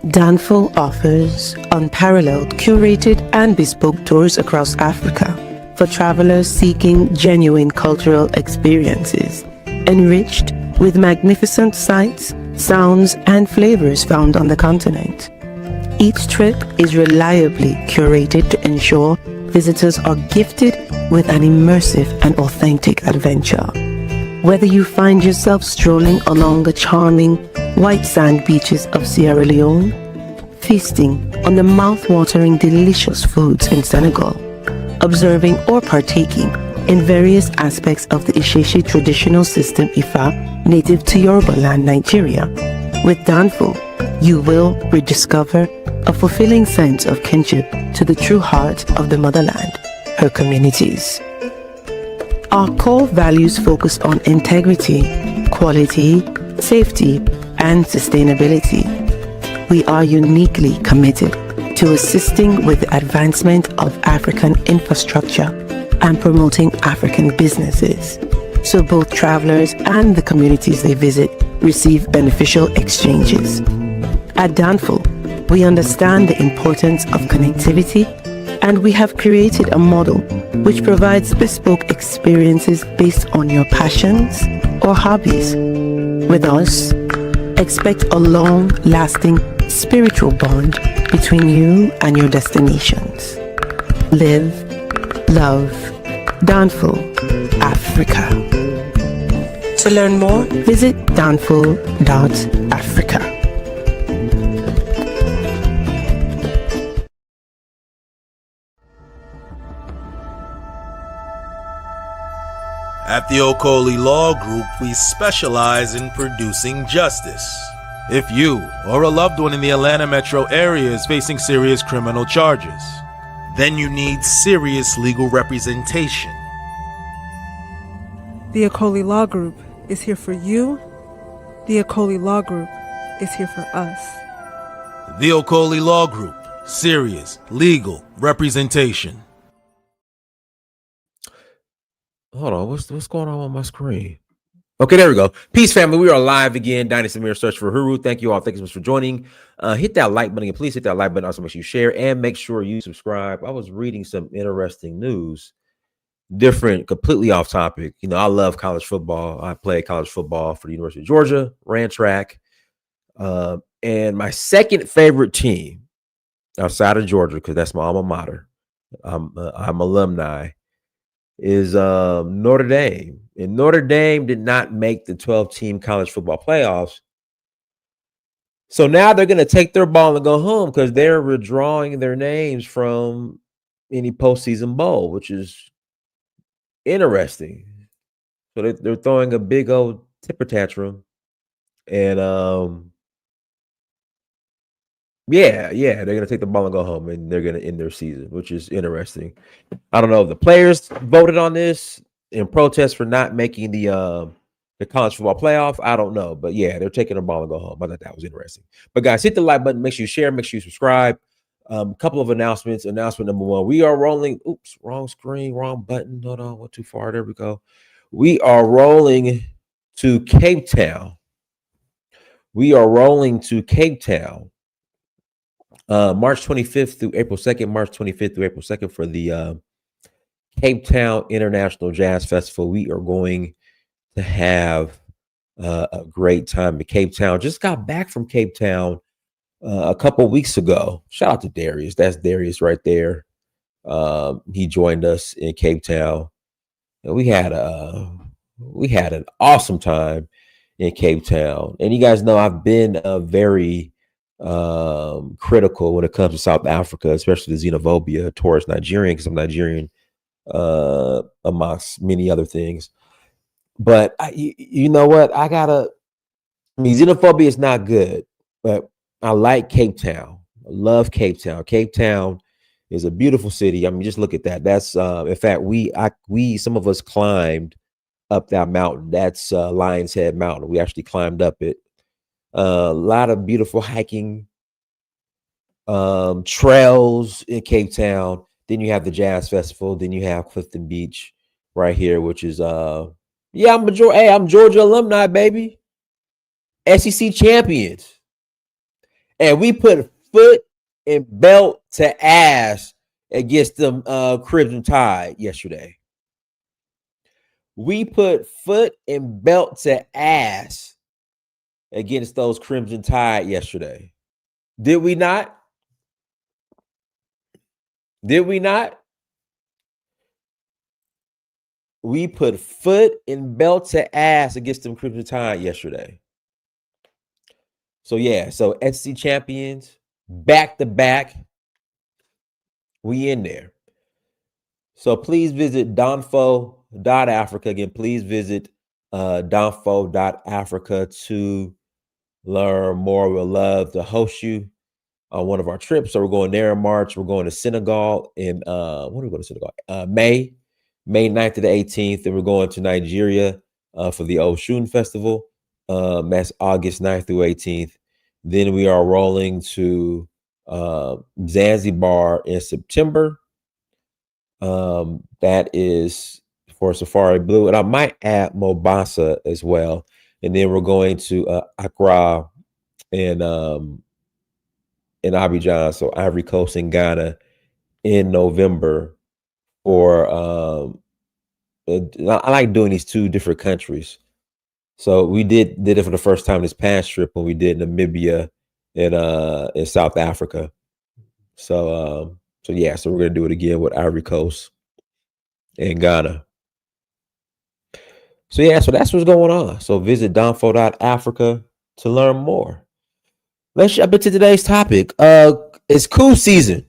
Danful offers unparalleled, curated, and bespoke tours across Africa for travelers seeking genuine cultural experiences, enriched with magnificent sights, sounds, and flavors found on the continent. Each trip is reliably curated to ensure visitors are gifted with an immersive and authentic adventure. Whether you find yourself strolling along the charming white sand beaches of Sierra Leone, feasting on the mouth-watering delicious foods in Senegal, observing or partaking in various aspects of the Isheshi traditional system Ifa native to Yoruba land, Nigeria, with Danful, you will rediscover a fulfilling sense of kinship to the true heart of the motherland, her communities. Our core values focus on integrity, quality, safety, and sustainability. We are uniquely committed to assisting with the advancement of African infrastructure and promoting African businesses, so both travelers and the communities they visit receive beneficial exchanges. At Danful, we understand the importance of connectivity, and we have created a model which provides bespoke experiences based on your passions or hobbies. With us, expect a long-lasting spiritual bond between you and your destinations. Live, love, Danful, Africa. To learn more, visit danful.africa. At the Okoli Law Group, we specialize in producing justice. If you or a loved one in the Atlanta metro area is facing serious criminal charges, then you need serious legal representation. The Okoli Law Group is here for you. The Okoli Law Group is here for us. The Okoli Law Group, serious legal representation. Hold on, what's going on my screen? Okay, there we go. Peace, family. We are live again. Dynasty Mirror Search for Huru. Thank you all. Thank you so much for joining. Hit that like button and please hit that like button. Also, make sure you share and make sure you subscribe. I was reading some interesting news, different, completely off topic. You know, I love college football. I played college football for the University of Georgia, ran track, and my second favorite team outside of Georgia, because that's my alma mater. I'm alumni. Is Notre Dame. And Notre Dame did not make the 12-team college football playoffs. So now they're going to take their ball and go home because they're withdrawing their names from any postseason bowl, which is interesting. So they're throwing a big old temper tantrum. And they're going to take the ball and go home, and they're going to end their season, which is interesting. I don't know if the players voted on this in protest for not making the college football playoff. I don't know, but yeah, they're taking the ball and go home. I thought that was interesting. But guys, hit the like button. Make sure you share. Make sure you subscribe. A couple of announcements. Announcement number one: we are rolling. Oops, wrong screen, wrong button. Hold on, went too far. There we go. We are rolling to Cape Town. March 25th through April 2nd, for the Cape Town International Jazz Festival. We are going to have a great time in Cape Town. Just got back from Cape Town a couple weeks ago. Shout out to Darius. That's Darius right there. He joined us in Cape Town. And we had an awesome time in Cape Town. And you guys know I've been very critical when it comes to South Africa, especially the xenophobia towards Nigerian, because I'm Nigerian, amongst many other things. But you know what? Xenophobia is not good, but I like Cape Town. I love Cape Town. Cape Town is a beautiful city. I mean, just look at that. That's in fact, we some of us climbed up that mountain. That's Lion's Head Mountain. We actually climbed up it. A lot of beautiful hiking trails in Cape Town. Then you have the Jazz Festival. Then you have Clifton Beach right here, which is I'm Georgia alumni, baby. SEC champions. And we put foot and belt to ass against them Crimson Tide yesterday. We put foot and belt to ass against those Crimson Tide yesterday. Did we not? Did we not? We put foot and belt to ass against them Crimson Tide yesterday. So yeah, so SC champions, back to back. We in there. So please visit donfo.africa. Again, please visit donfo.africa to learn more. We'll love to host you on one of our trips. So we're going there in March. We're going to Senegal in when are we going to Senegal? May 9th to the 18th. And we're going to Nigeria for the Oshun Festival. That's August 9th through 18th. Then we are rolling to Zanzibar in September. That is for Safari Blue. And I might add Mombasa as well. And then we're going to Accra and in Abidjan, so Ivory Coast and Ghana in November. Or I like doing these two different countries. So we did it for the first time this past trip when we did Namibia and in South Africa. So yeah, so we're gonna do it again with Ivory Coast and Ghana. So yeah, so that's what's going on. So visit donfo.africa to learn more. Let's jump into today's topic. It's coup season.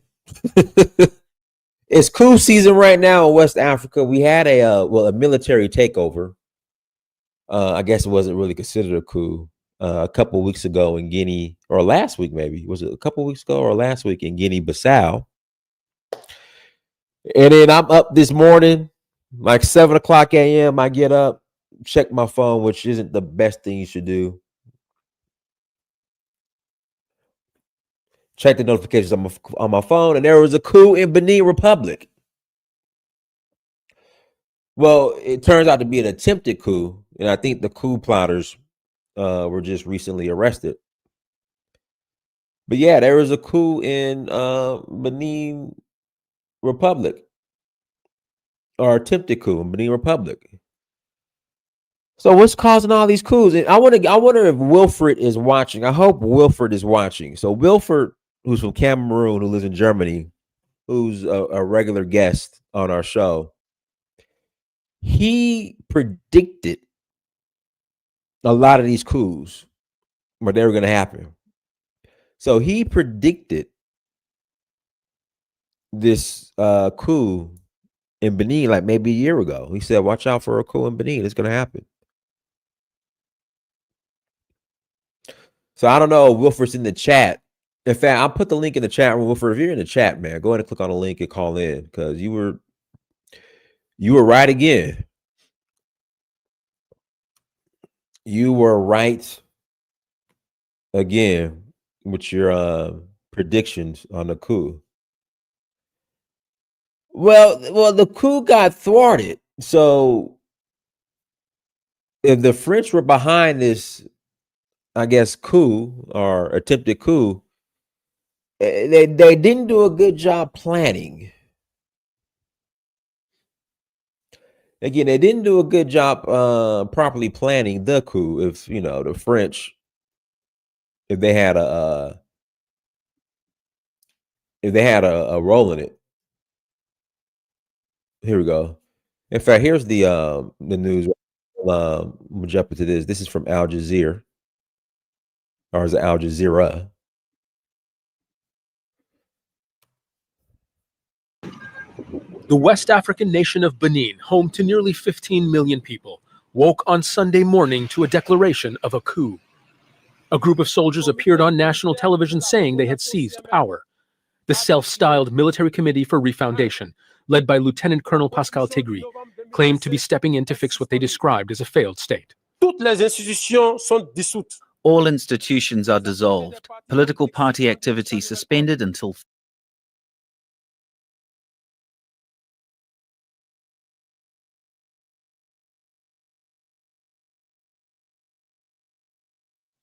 It's coup season right now in West Africa. We had a military takeover. I guess it wasn't really considered a coup. A couple of weeks ago in Guinea, or last week maybe. Was it a couple of weeks ago or last week in Guinea-Bissau? And then I'm up this morning, like 7 o'clock a.m. I get up, check my phone, which isn't the best thing you should do. Check the notifications on my phone, and there was a coup in Benin Republic. Well, it turns out to be an attempted coup, and I think the coup plotters were just recently arrested. But yeah, there was a coup in Benin Republic, or attempted coup in Benin Republic. So what's causing all these coups? And I wonder if Wilfred is watching. I hope Wilfred is watching. So Wilfred, who's from Cameroon, who lives in Germany, who's a regular guest on our show, he predicted a lot of these coups, but they were going to happen. So he predicted this coup in Benin like maybe a year ago. He said, watch out for a coup in Benin. It's going to happen. So I don't know if Wilfred's in the chat. In fact, I'll put the link in the chat room. Wilfred, if you're in the chat, man, go ahead and click on the link and call in, because you were right again. You were right again with your predictions on the coup. Well, the coup got thwarted. So if the French were behind this, I guess, coup or attempted coup, they didn't do a good job planning. Again, they didn't do a good job properly planning the coup. If the French, if they had a role in it. Here we go. In fact, here's the news. We'll jump into this. This is from Al Jazeera, or is it Al Jazeera? The West African nation of Benin, home to nearly 15 million people, woke on Sunday morning to a declaration of a coup. A group of soldiers appeared on national television saying they had seized power. The self-styled Military Committee for Refoundation, led by Lieutenant Colonel Pascal Tegri, claimed to be stepping in to fix what they described as a failed state. All institutions are dissolved. Political party activity suspended until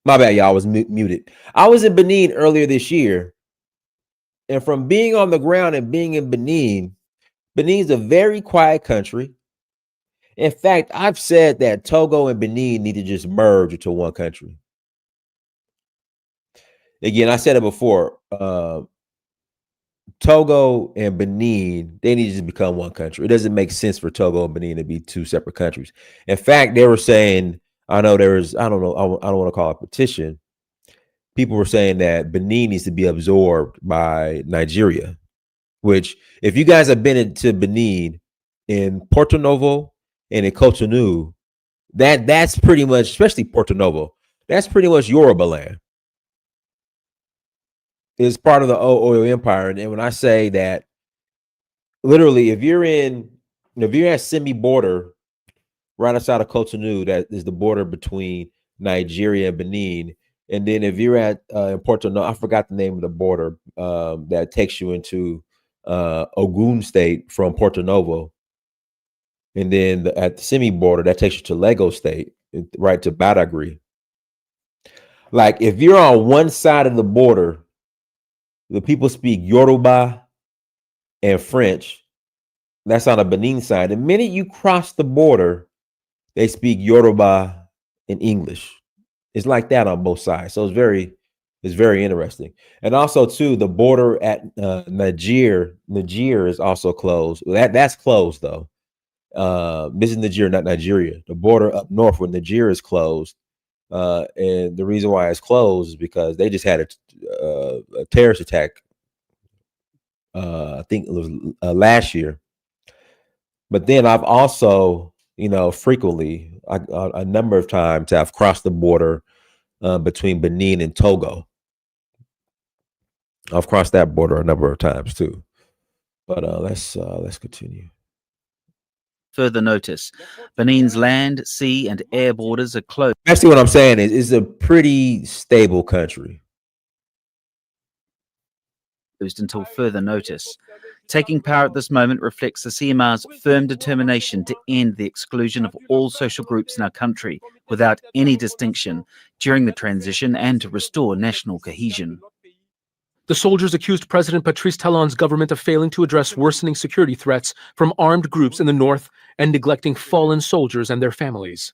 My bad, y'all. I was muted. I was in Benin earlier this year, and from being on the ground and being in Benin, Benin's a very quiet country. In fact, I've said that Togo and Benin need to just merge into one country. Again, I said it before. Togo and Benin, they need to just become one country. It doesn't make sense for Togo and Benin to be two separate countries. In fact, they were saying, I know there was, I don't know, I don't want to call it a petition. People were saying that Benin needs to be absorbed by Nigeria, which, if you guys have been into Benin, in Porto Novo and in Cotonou, that's pretty much, especially Porto Novo, that's pretty much Yoruba land. It's part of the oil empire. And when I say that, literally, if you're at Simi border, right outside of Cotonou, that is the border between Nigeria and Benin. And then if you're at in Porto Novo, I forgot the name of the border that takes you into Ogun State from Porto Novo. And then at the Simi border, that takes you to Lagos State, right to Badagry. Like, if you're on one side of the border, the people speak Yoruba and French. That's on the Benin side. The minute you cross the border, they speak Yoruba and English. It's like that on both sides. So it's very interesting. And also, too, the border at Niger is also closed. That's closed, though. This is Niger, not Nigeria. The border up north where Niger is closed. And the reason why it's closed is because they just had a terrorist attack. I think it was last year. But then I've also, frequently, a number of times, I've crossed the border between Benin and Togo. I've crossed that border a number of times too. But let's continue. Further notice, Benin's land, sea, and air borders are closed. Actually, what I'm saying is, it's a pretty stable country. Until further notice. Taking power at this moment reflects the CMR's firm determination to end the exclusion of all social groups in our country without any distinction during the transition and to restore national cohesion. The soldiers accused President Patrice Talon's government of failing to address worsening security threats from armed groups in the north and neglecting fallen soldiers and their families.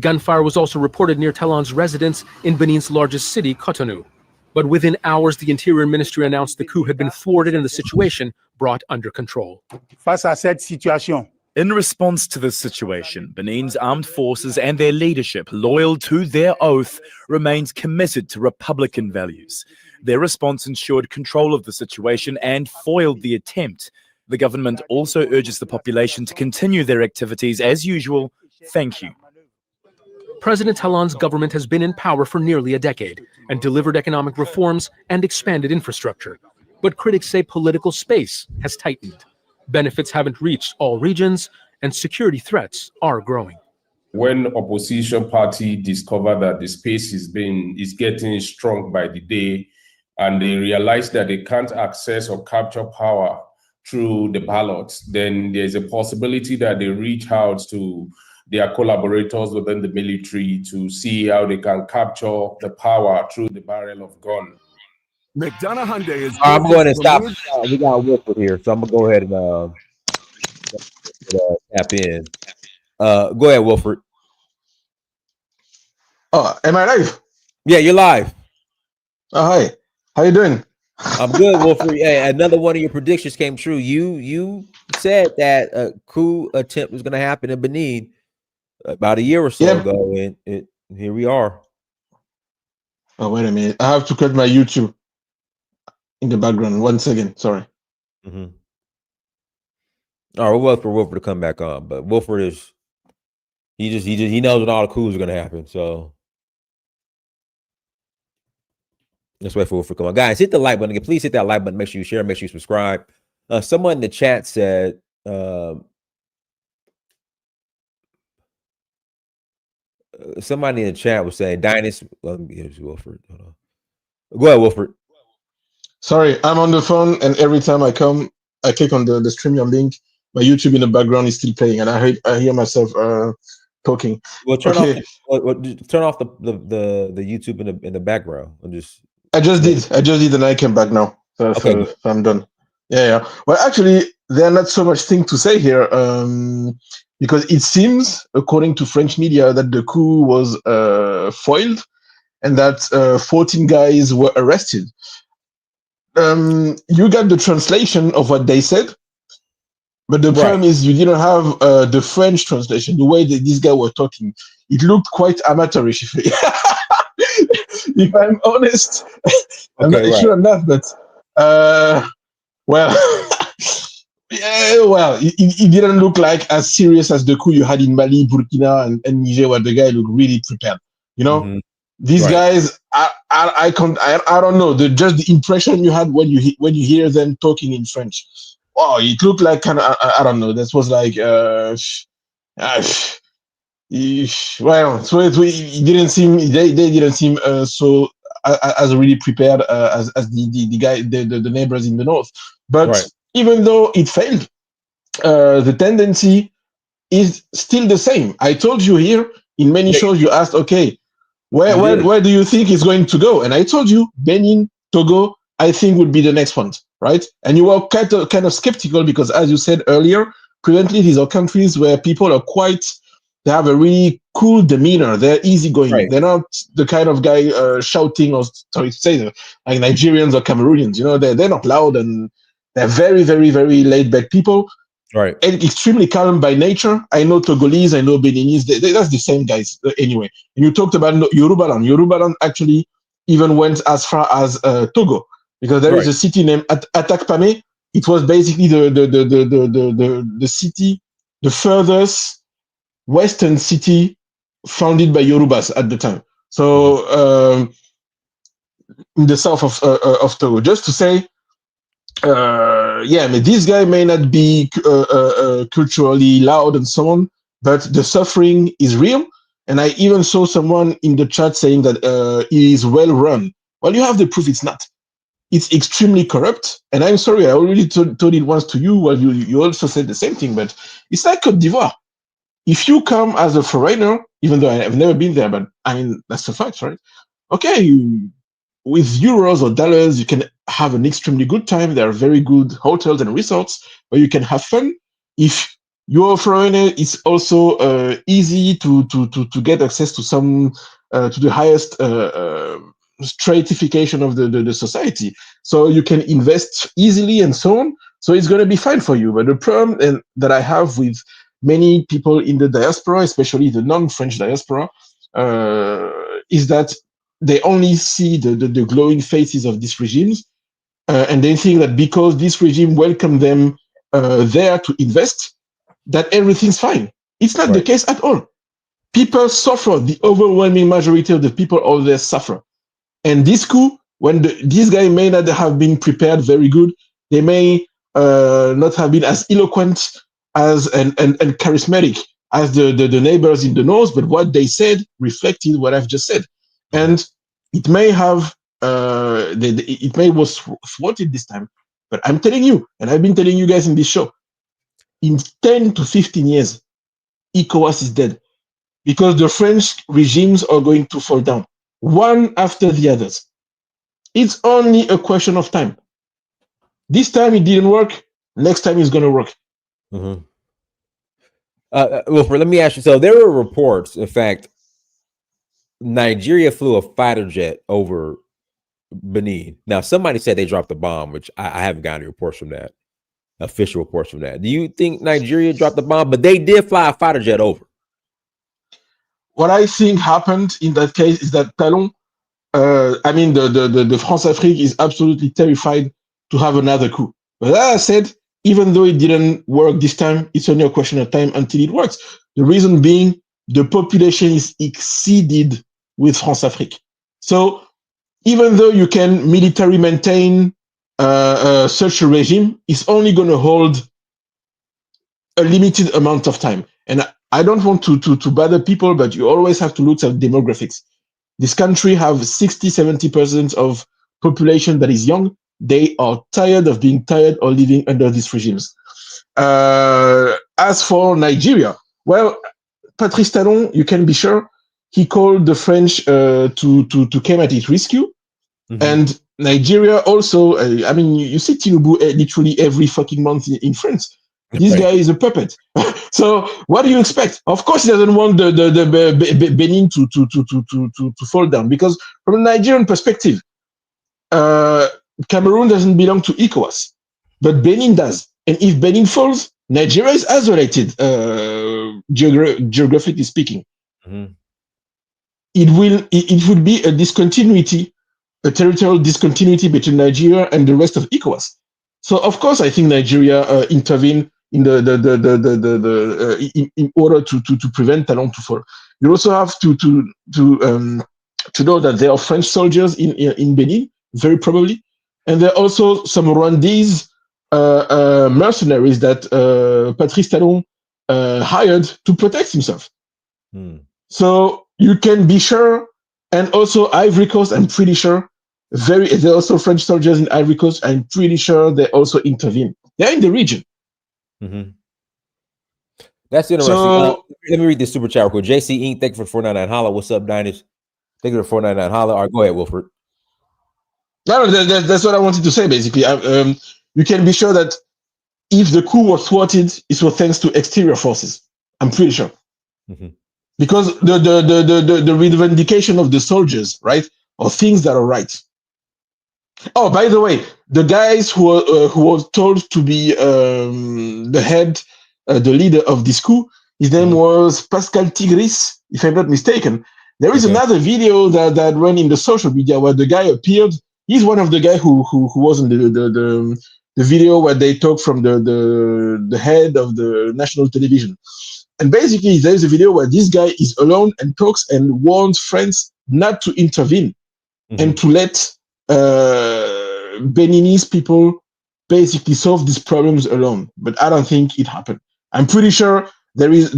Gunfire was also reported near Talon's residence in Benin's largest city, Cotonou. But within hours, the Interior Ministry announced the coup had been thwarted and the situation brought under control. Face à cette situation, in response to this situation, Benin's armed forces and their leadership, loyal to their oath, remains committed to Republican values. Their response ensured control of the situation and foiled the attempt. The government also urges the population to continue their activities as usual. Thank you. President Talon's government has been in power for nearly a decade and delivered economic reforms and expanded infrastructure. But critics say political space has tightened. Benefits haven't reached all regions, and security threats are growing. When opposition party discover that the space is getting strong by the day, and they realize that they can't access or capture power through the ballots, then there's a possibility that they reach out to their collaborators within the military to see how they can capture the power through the barrel of gun. McDonough Hyundai is. I'm going to stop. We got Wilford here, so I'm gonna go ahead and tap in. Go ahead, Wilford. Oh, am I live? Yeah, you're live. Oh, hi. How you doing? I'm good, Wilford. Hey, another one of your predictions came true. You said that a coup attempt was going to happen in Benin about a year or so ago, and here we are. Oh, wait a minute. I have to cut my YouTube in the background. 1 second. Sorry. Mm-hmm. All right, we'll wait for Wilford to come back on, but Wilford is he knows when all the coups are going to happen, so. Let's wait for Wilford to come on. Guys, hit the like button again. Please hit that like button. Make sure you share. Make sure you subscribe. Someone in the chat said, somebody in the chat was saying, Dynasty. Let me get to Wilford. Hold on. Go ahead, Wilford. Sorry, I'm on the phone, and every time I click on the StreamYard link, my YouTube in the background is still playing, and I hear myself talking. Well, turn off Okay, turn off the YouTube in the background. And just I just did, and I came back now. So, okay. so I'm done. Yeah. Well, actually, there are not so much thing to say here, because it seems, according to French media, that the coup was foiled and that 14 guys were arrested. You got the translation of what they said, but the problem is you didn't have the French translation. The way that these guys were talking, it looked quite amateurish. If I'm honest, I'm not sure enough, but well, yeah, well, it didn't look like as serious as the coup you had in Mali, Burkina, and Niger, where the guy looked really prepared. You know, these guys, I don't know. Just the impression you had when you hear them talking in French. Wow, it looked like kind of I don't know. This was like well, so it didn't seem they didn't seem so as really prepared as the guy the neighbors in the north. But even though it failed, the tendency is still the same. I told you here in many shows. You asked, okay, where do you think it's going to go? And I told you Benin, Togo, I think would be the next one, right? And you were kind of skeptical because, as you said earlier, currently these are countries where people are they have a really cool demeanor. They're easygoing. They're not the kind of guy shouting or sorry to say that, like Nigerians or Cameroonians. You know, they're not loud and they're very, very, very laid back people. Right. And extremely calm by nature. I know Togolese, I know Beninese. That's the same guys anyway. And you talked about Yorubaland. Yorubaland actually even went as far as Togo because there is a city named Atakpame. It was basically the city, the furthest western city founded by Yorubas at the time. So in the south of Togo, just to say, yeah, I mean, this guy may not be culturally loud and so on, but the suffering is real. And I even saw someone in the chat saying that it is well run. Well, you have the proof it's not. It's extremely corrupt. And I'm sorry, I already told it once to you. Well, you also said the same thing, but it's like Côte d'Ivoire. If you come as a foreigner, even though I've never been there, but I mean, that's the fact, right? Okay, with euros or dollars, you can have an extremely good time. There are very good hotels and resorts where you can have fun. If you're a foreigner, it's also easy to get access to some to the highest stratification of the society. So you can invest easily and so on. So it's going to be fine for you. But the problem that I have with many people in the diaspora, especially the non-French diaspora, is that they only see the glowing faces of these regimes, and they think that because this regime welcomed them there to invest, that everything's fine. It's not the case at all. People suffer. The overwhelming majority of the people out there suffer. And this coup, when these guys may not have been prepared very good, they may not have been as eloquent as and charismatic as the neighbors in the north, but what they said reflected what I've just said. And it may have it may was thwarted this time, but I'm telling you, and I've been telling you guys in this show, in 10 to 15 years, ECOWAS is dead because the French regimes are going to fall down one after the others. It's only a question of time. This time it didn't work. Next time it's going to work. Mm-hmm. Wilfred, let me ask you. So there were reports, in fact, Nigeria flew a fighter jet over Benin. Now, somebody said they dropped the bomb, which I haven't got any reports from that, official reports from that. Do you think Nigeria dropped the bomb? But they did fly a fighter jet over. What I think happened in that case is that Talon, I mean, the France-Afrique is absolutely terrified to have another coup. But as I said, even though it didn't work this time, it's only a question of time until it works. The reason being, the population is exceeded with France-Afrique. So even though you can militarily maintain such a regime, it's only going to hold a limited amount of time. And I don't want to bother people, but you always have to look at demographics. This country have 60-70% of population that is young. They are tired of being tired or living under these regimes. As for Nigeria, well, Patrice Talon, you can be sure, he called the French to come at his rescue. And Nigeria also, I mean, you see Tinubu literally every fucking month in France. This guy is a puppet. So what do you expect? Of course, he doesn't want the Benin to fall down, because from a Nigerian perspective, Cameroon doesn't belong to ECOWAS, but Benin does. And if Benin falls, Nigeria is isolated, geographically speaking. It would be a discontinuity, a territorial discontinuity between Nigeria and the rest of ECOWAS. So of course, I think Nigeria intervened in in order to prevent Talon to fall. You also have to know that there are French soldiers in Benin, very probably, and there are also some Rwandese mercenaries that Patrice Talon hired to protect himself. So you can be sure, and also Ivory Coast, I'm pretty sure, there are also French soldiers in Ivory Coast, I'm pretty sure they also intervene. They're in the region. That's interesting. So, let me read this super chat real quick. JC Inc., thank you for 499 holla. What's up, Diners? Thank you for 499 holla. All right, go ahead, Wilford. No, that's what I wanted to say, basically. You can be sure that if the coup was thwarted, it was thanks to exterior forces. I'm pretty sure. Because the reivindication of the soldiers, right, are things that are right. Oh, by the way, the guys who was told to be the head, the leader of this coup, his name was Pascal Tigris, if I'm not mistaken. There is another video that ran in the social media where the guy appeared. He's one of the guys who was in the video where they talk from the head of the national television. And basically, there's a video where this guy is alone and talks and warns friends not to intervene and to let Beninese people basically solve these problems alone. But I don't think it happened. I'm pretty sure there is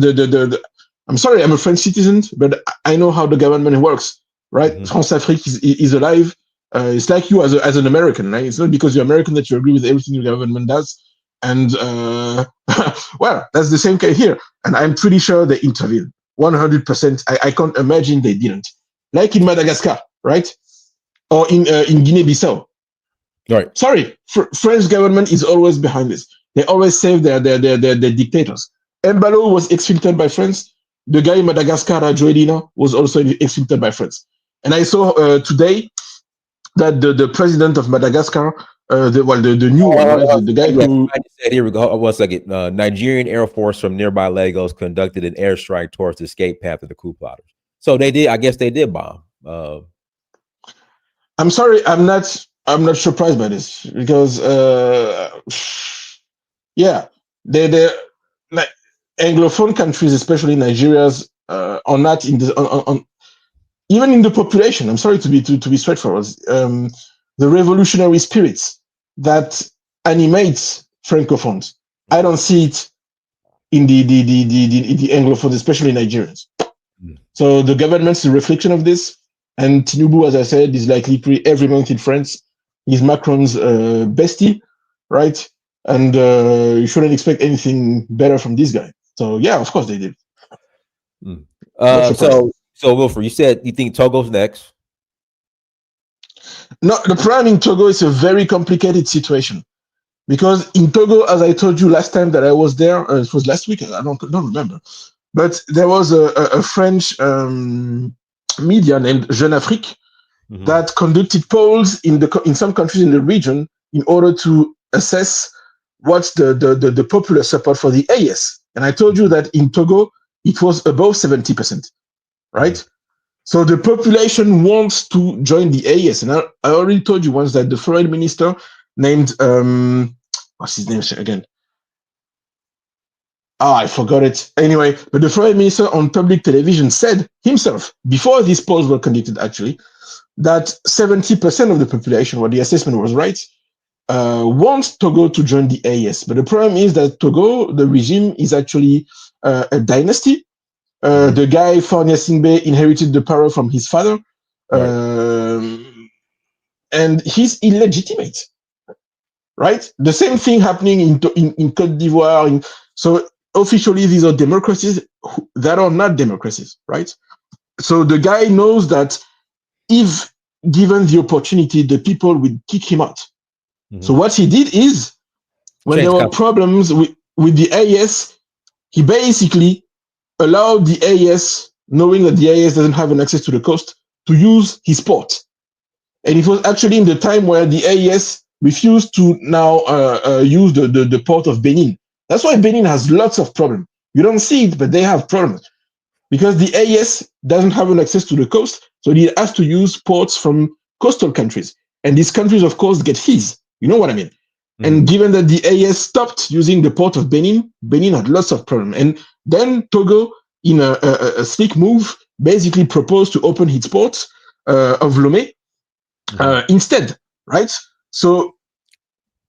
I'm sorry, I'm a French citizen, but I know how the government works, right? France-Afrique is alive. It's like you as an American, right? It's not because you're American that you agree with everything the government does. And well, that's the same case here. And I'm pretty sure they intervened 100%. I can't imagine they didn't. Like in Madagascar, right? Or in Guinea-Bissau. Right. Sorry, French government is always behind this. They always save their dictators. Mbalo was exfiltrated by France. The guy in Madagascar, Joelina, was also exfiltrated by France. And I saw today that the president of Madagascar, the new one, right? the guy who... Here we go. 1 second. Nigerian Air Force from nearby Lagos conducted an airstrike towards the escape path of the coup plotters. So they did. I guess they did bomb. I'm sorry. I'm not surprised by this because, yeah, they like Anglophone countries, especially Nigeria's, are not in the even in the population. I'm sorry to be straightforward. The revolutionary spirits that animates Francophones, I don't see it in the Anglophones, especially Nigerians. So the government's a reflection of this. And Tinubu, as I said, is likely every month in France. He's Macron's bestie, right? And you shouldn't expect anything better from this guy. So yeah, of course they did. So Wilford, you said you think Togo's next. No, the problem in Togo is a very complicated situation. Because in Togo, as I told you last time that I was there, it was last week, I don't remember. But there was a French media named Jeune Afrique that conducted polls in some countries in the region in order to assess what's the popular support for the AES. And I told you that in Togo, it was above 70%, right? So the population wants to join the AES. And I already told you once that the foreign minister named, what's his name again? I forgot it. Anyway, but the foreign minister on public television said himself, before these polls were conducted actually, that 70% of the population, where the assessment was right, wants Togo to join the AES. But the problem is that Togo, the regime, is actually a dynasty. The guy, Fornia Singbe, inherited the power from his father. And he's illegitimate. Right? The same thing happening in Côte d'Ivoire. So officially these are democracies that are not democracies, right? So the guy knows that if given the opportunity, the people will kick him out. So what he did is, when there were problems with the AES, he basically allowed the AES, knowing that the AES doesn't have an access to the coast, to use his port. And it was actually in the time where the AES refused to now use the port of Benin. That's why Benin has lots of problems. You don't see it, but they have problems. Because the AES doesn't have an access to the coast, so it has to use ports from coastal countries. And these countries, of course, get fees. You know what I mean? And given that the AES stopped using the port of Benin, Benin had lots of problems. And then Togo, in a slick move, basically proposed to open its ports of Lomé instead, right? So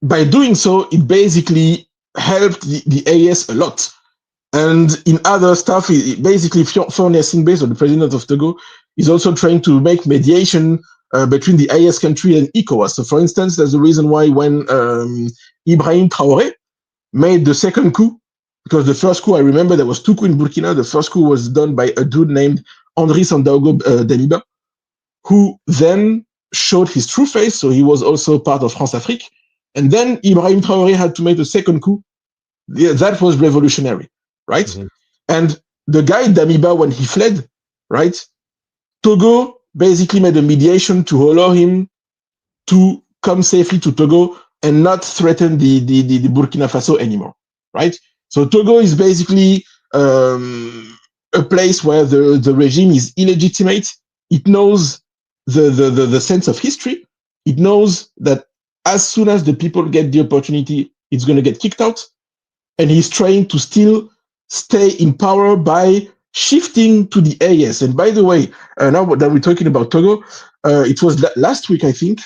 by doing so, it basically helped the AES a lot. And in other stuff, basically, Faure Gnassingbé, the president of Togo, is also trying to make mediation between the AES country and ECOWAS. So, for instance, there's a reason why when Ibrahim Traoré made the second coup, because the first coup, I remember there was two coups in Burkina. The first coup was done by a dude named Andri Sandaogo Damiba, who then showed his true face. So he was also part of France-Afrique. And then Ibrahim Traoré had to make the second coup. Yeah, that was revolutionary, right? And the guy Damiba, when he fled, right, Togo basically made a mediation to allow him to come safely to Togo and not threaten the Burkina Faso anymore, right? So Togo is basically a place where the regime is illegitimate. It knows the sense of history. It knows that as soon as the people get the opportunity, it's going to get kicked out. And he's trying to still stay in power by shifting to the AES. And by the way, now that we're talking about Togo, it was last week, I think,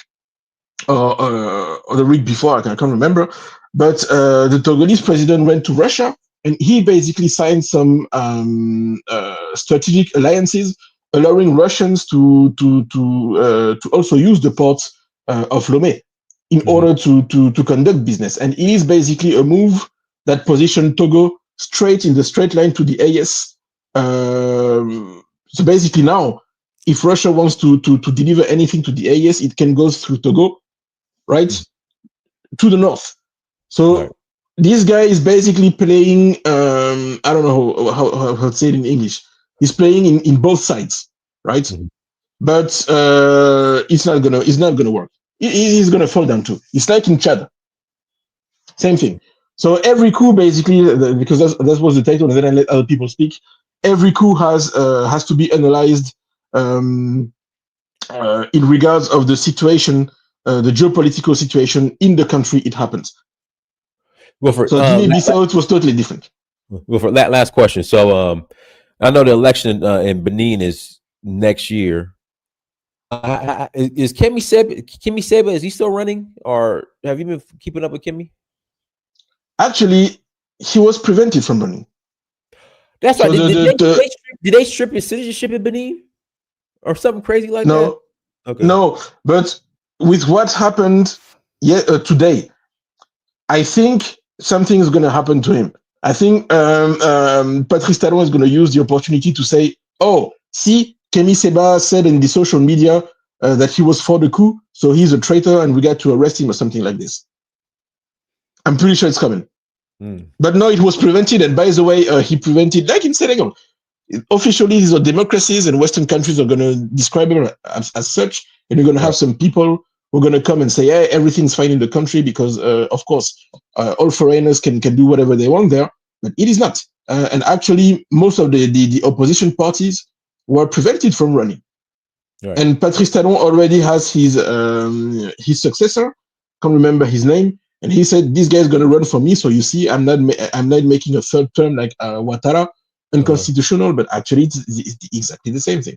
or the week before, I can't remember, but the Togolese president went to Russia, and he basically signed some strategic alliances, allowing Russians to also use the ports of Lomé in order to conduct business. And it is basically a move that positioned Togo straight in the straight line to the AES. So basically now, if Russia wants to deliver anything to the AES, it can go through Togo, right, to the north. So this guy is basically playing, I don't know how to say it in English. He's playing in both sides, right? But it's not gonna work. He's gonna fall down too. It's like in Chad. Same thing. So every coup, basically, because that was the title, and then I let other people speak. Every coup has to be analyzed in regards of the situation, the geopolitical situation in the country it happens. Wilfred, so Guinea-Bissau, it was totally different. Wilfred, last question. So I know the election in Benin is next year. Is Kemi Seba, is he still running, or have you been keeping up with Kemi? Actually, he was prevented from running. That's right. Did they strip his citizenship in Benin or something crazy like that? Okay. No, but with what happened today, I think something is going to happen to him. I think Patrice Talon is going to use the opportunity to say, oh, see, Kemi Seba said in the social media that he was for the coup, so he's a traitor and we got to arrest him or something like this. I'm pretty sure it's coming. But no, it was prevented. And by the way, he prevented, like in Senegal, officially these are democracies and Western countries are going to describe them as such. And you're going to have some people who are going to come and say, hey, everything's fine in the country because, of course, all foreigners can do whatever they want there. But it is not. And actually, most of the opposition parties were prevented from running. Right. And Patrice Talon already has his successor. Can't remember his name. And he said, this guy is going to run for me. So you see, I'm not making a third term like Ouattara, unconstitutional, but actually it's exactly the same thing.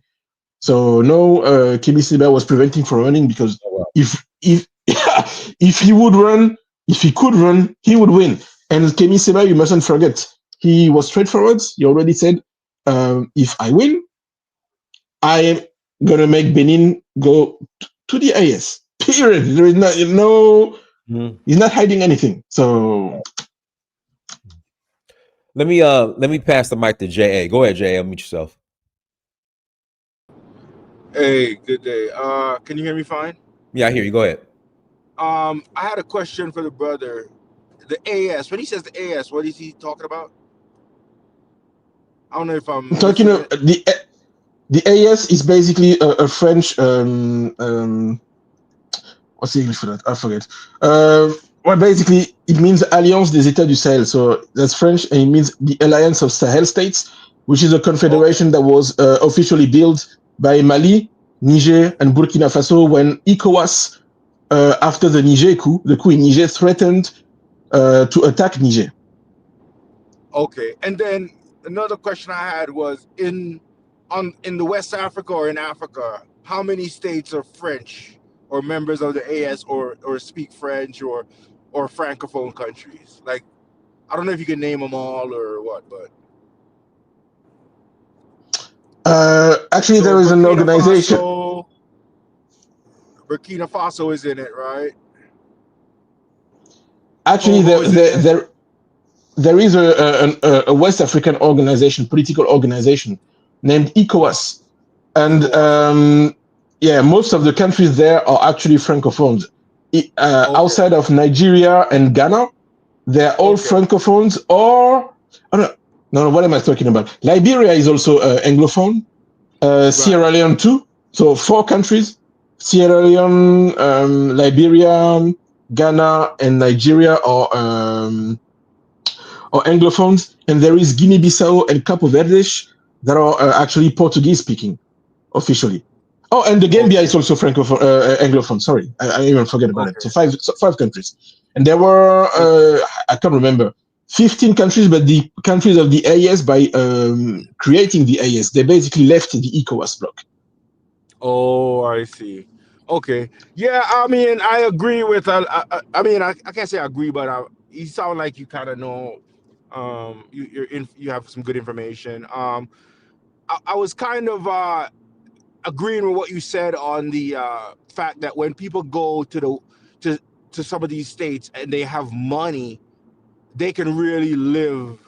So no, Kemi Seba was preventing from running because if he would run, if he could run, he would win. And Kemi Seba, you mustn't forget, he was straightforward. He already said, if I win, I am going to make Benin go to the AES. Period. There is he's not hiding anything. So Let me pass the mic to JA. Go ahead, JA. Unmute yourself. Hey, good day. Can you hear me fine? Yeah, I hear you. Go ahead. I had a question for the brother. The AS. When he says the AS, what is he talking about? I don't know if I'm Talking missing of it. the AS is basically a French what's the English for that? I forget. Well, basically, it means Alliance des États du Sahel. So that's French, and it means the Alliance of Sahel States, which is a Okay. confederation that was officially built by Mali, Niger, and Burkina Faso when ECOWAS, after the Niger coup, the coup in Niger, threatened to attack Niger. Okay. And then another question I had was in the West Africa or in Africa, how many states are French or members of the AS or speak French or francophone countries? Like, I don't know if you can name them all or what, but Actually, so there is an organization. Burkina Faso is in it, right? Actually, Togo is in it. there is a West African organization, political organization named ECOWAS, and ECOWAS. yeah, most of the countries there are actually francophones. Okay. Outside of Nigeria and Ghana, they're all Okay. francophones. Or oh, no, what am I talking about? Liberia is also anglophone. Right. Sierra Leone too. So 4 countries: Sierra Leone, Liberia, Ghana, and Nigeria are anglophones, and there is Guinea-Bissau and Capo Verde that are actually Portuguese-speaking officially. Oh, and the Gambia is Okay. also francophone, anglophone. Sorry, I even forget about it. Okay. So 5 countries, and there were Okay. I can't remember 15 countries, but the countries of the AES, by creating the AES, they basically left the ECOWAS bloc. Oh, I see. Okay. Yeah, I mean, I agree with. I mean, I can't say I agree, but you sound like you kind of know. You have some good information. I was kind of agreeing with what you said on the fact that when people go to some of these states and they have money, they can really live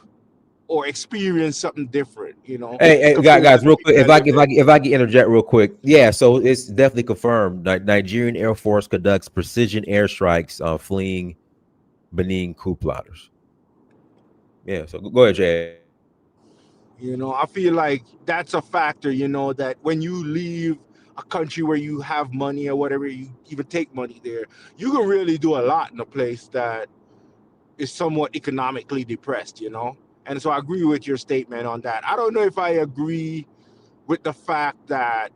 or experience something different, Hey, compared to guys, the real people quick, that live there. if I can interject real quick, yeah. So it's definitely confirmed. Nigerian Air Force conducts precision airstrikes fleeing Benin coup plotters. Yeah. So go ahead, Jay. I feel like that's a factor, that when you leave a country where you have money or whatever, you even take money there, you can really do a lot in a place that is somewhat economically depressed. And so I agree with your statement on that. I don't know if I agree with the fact that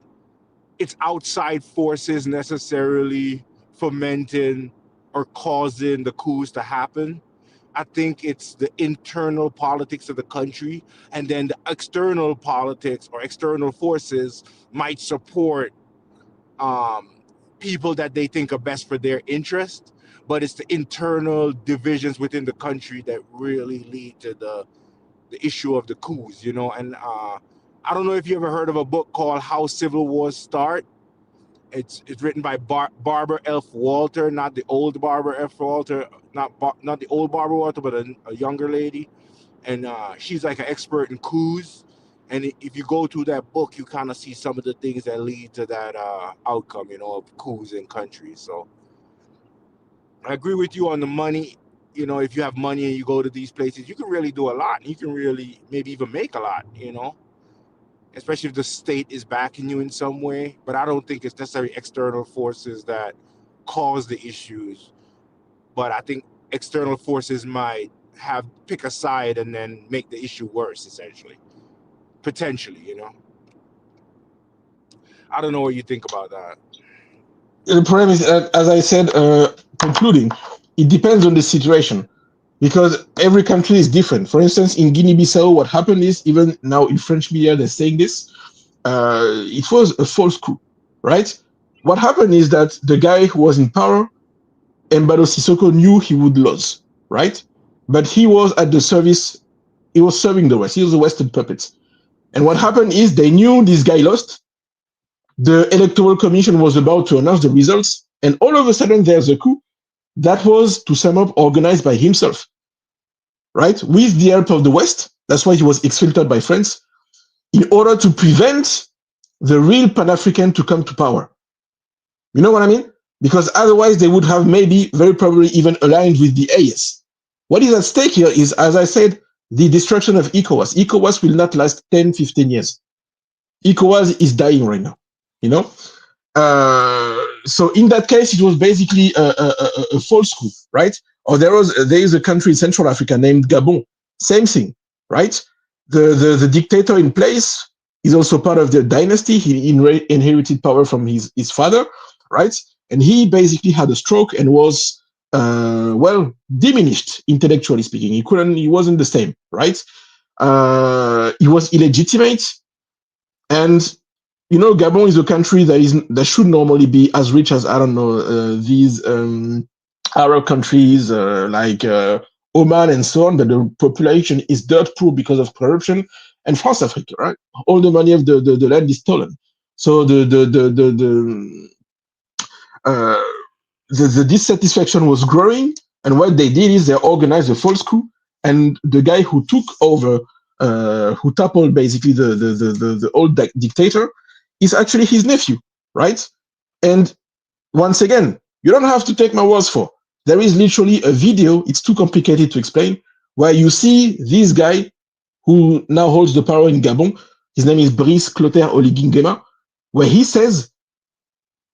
it's outside forces necessarily fomenting or causing the coups to happen. I think it's the internal politics of the country, and then the external politics or external forces might support um, people that they think are best for their interest. But it's the internal divisions within the country that really lead to the issue of the coups. And I don't know if you ever heard of a book called How Civil Wars Start. It's written by Barbara F. Walter, not the old Barbara F. Walter, not the old Barbara Walter, but a younger lady, and she's like an expert in coups. And if you go through that book, you kind of see some of the things that lead to that outcome, of coups in countries. So I agree with you on the money. If you have money and you go to these places, you can really do a lot. You can really maybe even make a lot. Especially if the state is backing you in some way. But I don't think it's necessarily external forces that cause the issues. But I think external forces might pick a side and then make the issue worse, essentially. Potentially. I don't know what you think about that. The problem is, as I said, concluding, it depends on the situation, because every country is different. For instance, in Guinea-Bissau, what happened is, even now in French media, they're saying this, it was a false coup, right? What happened is that the guy who was in power, Embalo Sissoko, knew he would lose, right? But he was at the service, he was serving the West, he was a Western puppet. And what happened is they knew this guy lost, the Electoral Commission was about to announce the results, and all of a sudden there's a coup that was, to sum up, organized by himself, right, with the help of the West. That's why he was exfiltered by France, in order to prevent the real Pan-African to come to power. You know what I mean? Because otherwise they would have maybe, very probably even aligned with the AS. What is at stake here is, as I said, the destruction of ECOWAS. ECOWAS will not last 10, 15 years. ECOWAS is dying right now, you know? So in that case, it was basically a false coup, right? Or there is a country in Central Africa named Gabon. Same thing, right? The dictator in place is also part of the dynasty. He inherited power from his father, right? And he basically had a stroke and was diminished intellectually speaking. He wasn't the same, right? He was illegitimate, and you know, Gabon is a country that should normally be as rich as, I don't know, these Arab countries like Oman and so on, but the population is dirt poor because of corruption. And France Africa, right? All the money of the land is stolen. So the dissatisfaction was growing, and what they did is they organized a false coup, and the guy who took over, who toppled basically the old dictator, is actually his nephew, right? And once again, you don't have to take my words for. There is literally a video, it's too complicated to explain, where you see this guy who now holds the power in Gabon. His name is Brice Clotaire Oligui Nguema, where he says,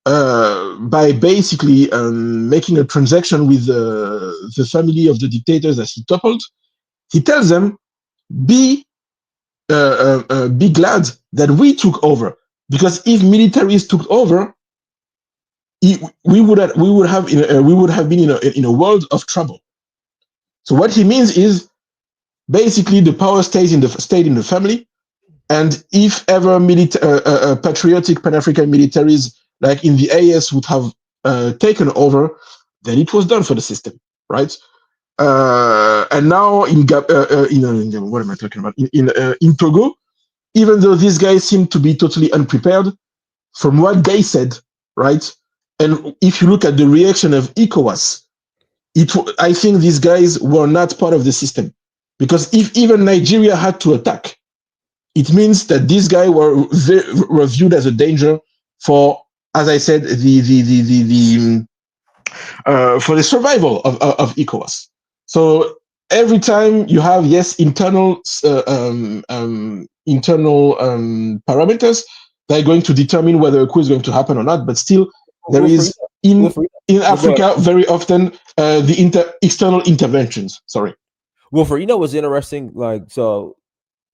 by basically making a transaction with the family of the dictators that he toppled, he tells them, be glad that we took over, because if militaries took over, we would have been in a world of trouble. So what he means is basically the power stayed in the family, and if ever patriotic Pan-African militaries like in the AS would have taken over, then it was done for the system, right? And now in what am I talking about? In Togo, even though these guys seem to be totally unprepared, from what they said, right? And if you look at the reaction of ECOWAS, I think these guys were not part of the system, because if even Nigeria had to attack, it means that these guys were viewed as a danger for, as I said, for the survival of ECOWAS. So every time you have internal parameters that are going to determine whether a coup is going to happen or not, but still there is in Africa very often the external interventions. Sorry, Wilford, you know what's interesting? Like, so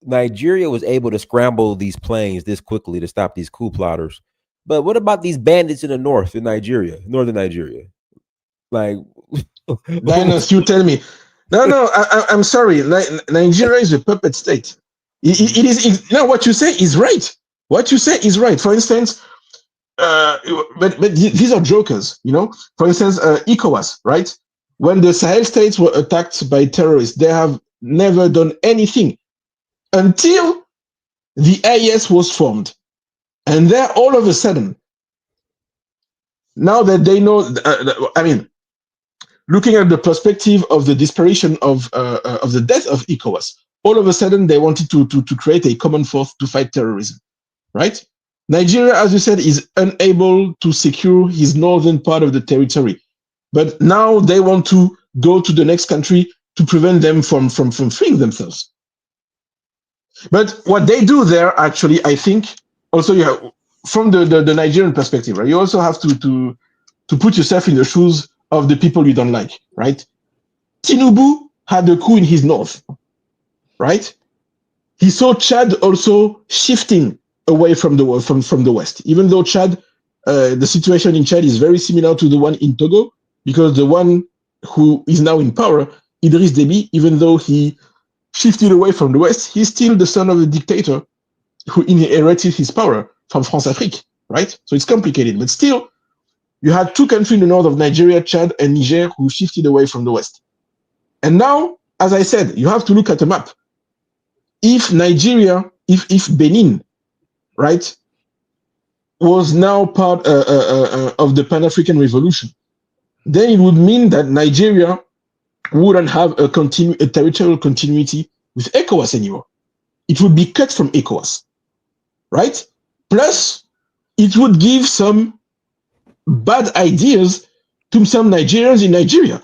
Nigeria was able to scramble these planes this quickly to stop these coup plotters. But what about these bandits in the north in Nigeria, northern Nigeria? Like, Linus, you tell me. No, I'm sorry. Nigeria is a puppet state. It is. You know, what you say is right. What you say is right. For instance, but these are jokers. You know, for instance, ECOWAS, right? When the Sahel states were attacked by terrorists, they have never done anything until the AS was formed, and there all of a sudden, now that they know, I mean, looking at the perspective of the disparition of the death of ECOWAS, all of a sudden they wanted to create a common force to fight terrorism, right? Nigeria, as you said, is unable to secure his northern part of the territory, but now they want to go to the next country to prevent them from freeing themselves. But what they do there, actually, I think, also you have, from the Nigerian perspective, right? You also have to put yourself in the shoes of the people you don't like, right? Tinubu had a coup in his north, right? He saw Chad also shifting away from the west, even though Chad, the situation in Chad is very similar to the one in Togo, because the one who is now in power, Idriss Déby, even though he shifted away from the west, he's still the son of a dictator who inherited his power from France Afrique, right? So it's complicated, but still, you had two countries in the north of Nigeria, Chad and Niger, who shifted away from the west. And now, as I said, you have to look at the map. If Nigeria, if Benin, right, was now part of the Pan-African Revolution, then it would mean that Nigeria wouldn't have a territorial continuity with ECOWAS anymore. It would be cut from ECOWAS, right? Plus, it would give some bad ideas to some Nigerians in Nigeria.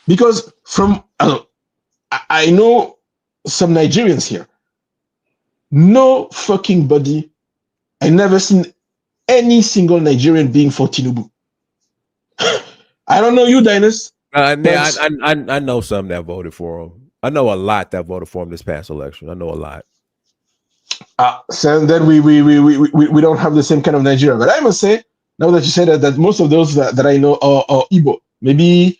Because I know some Nigerians here. No fucking body. I never seen any single Nigerian being for Tinubu. I don't know you, Dinus. I know some that voted for him. I know a lot that voted for him this past election. I know a lot. So then we don't have the same kind of Nigeria. But I must say, now that you said that most of those that I know are Igbo. Maybe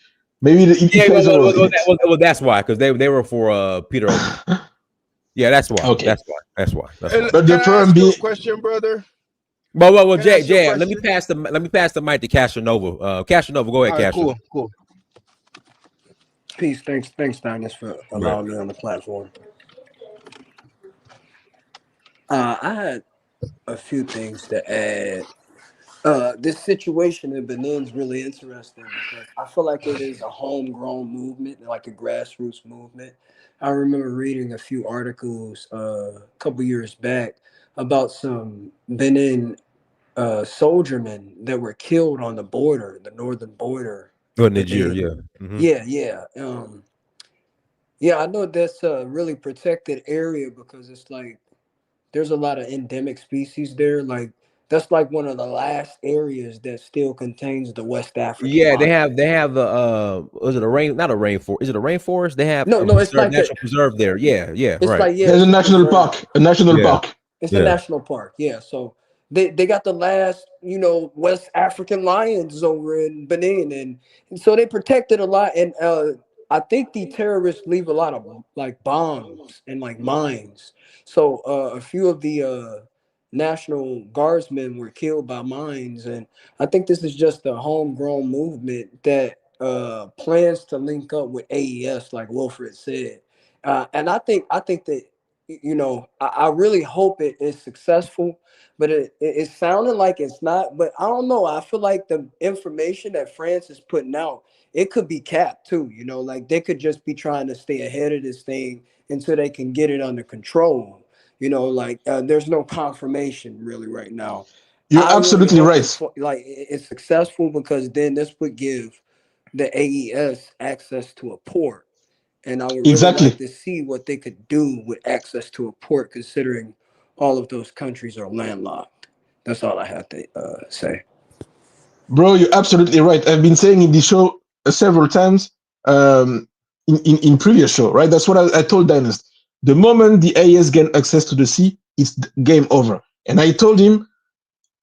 that's why, because they were for Peter Obi. Yeah, that's why. Okay. That's why. But the problem being a question, brother. Well, Jay, let me pass the mic to Casanova. Casanova, go ahead, Casanova. Cool. Peace. Thanks, Dinus, for allowing me on the platform. I had a few things to add. This situation in Benin is really interesting because I feel like it is a homegrown movement, like a grassroots movement. I remember reading a few articles a couple years back about some Benin soldiermen that were killed on the border, the northern border. Nigeria, yeah. Mm-hmm. Yeah, I know that's a really protected area because it's like there's a lot of endemic species there. Like that's like one of the last areas that still contains the West African. Yeah, they have was it a rainforest? Is it a rainforest? They have it's like national preserve there. Yeah, it's right. Like there's a national park. A national park. It's a national park. Yeah, so they got the last West African lions over in Benin, and so they protected a lot. And I think the terrorists leave a lot of like bombs and like mines. So a few of the National Guardsmen were killed by mines, and I think this is just a homegrown movement that plans to link up with AES, like Wilfred said. And I think that I really hope it is successful, but it sounded like it's not. But I don't know. I feel like the information that France is putting out, it could be capped too. Like they could just be trying to stay ahead of this thing until they can get it under control. There's no confirmation really right now. You're absolutely right. It's successful because then this would give the AES access to a port. And I would really like to see what they could do with access to a port, considering all of those countries are landlocked. That's all I have to say. Bro, you're absolutely right. I've been saying in the show several times, in previous show, right? That's what I told Dinus. The moment the AES gain access to the sea, it's game over. And I told him,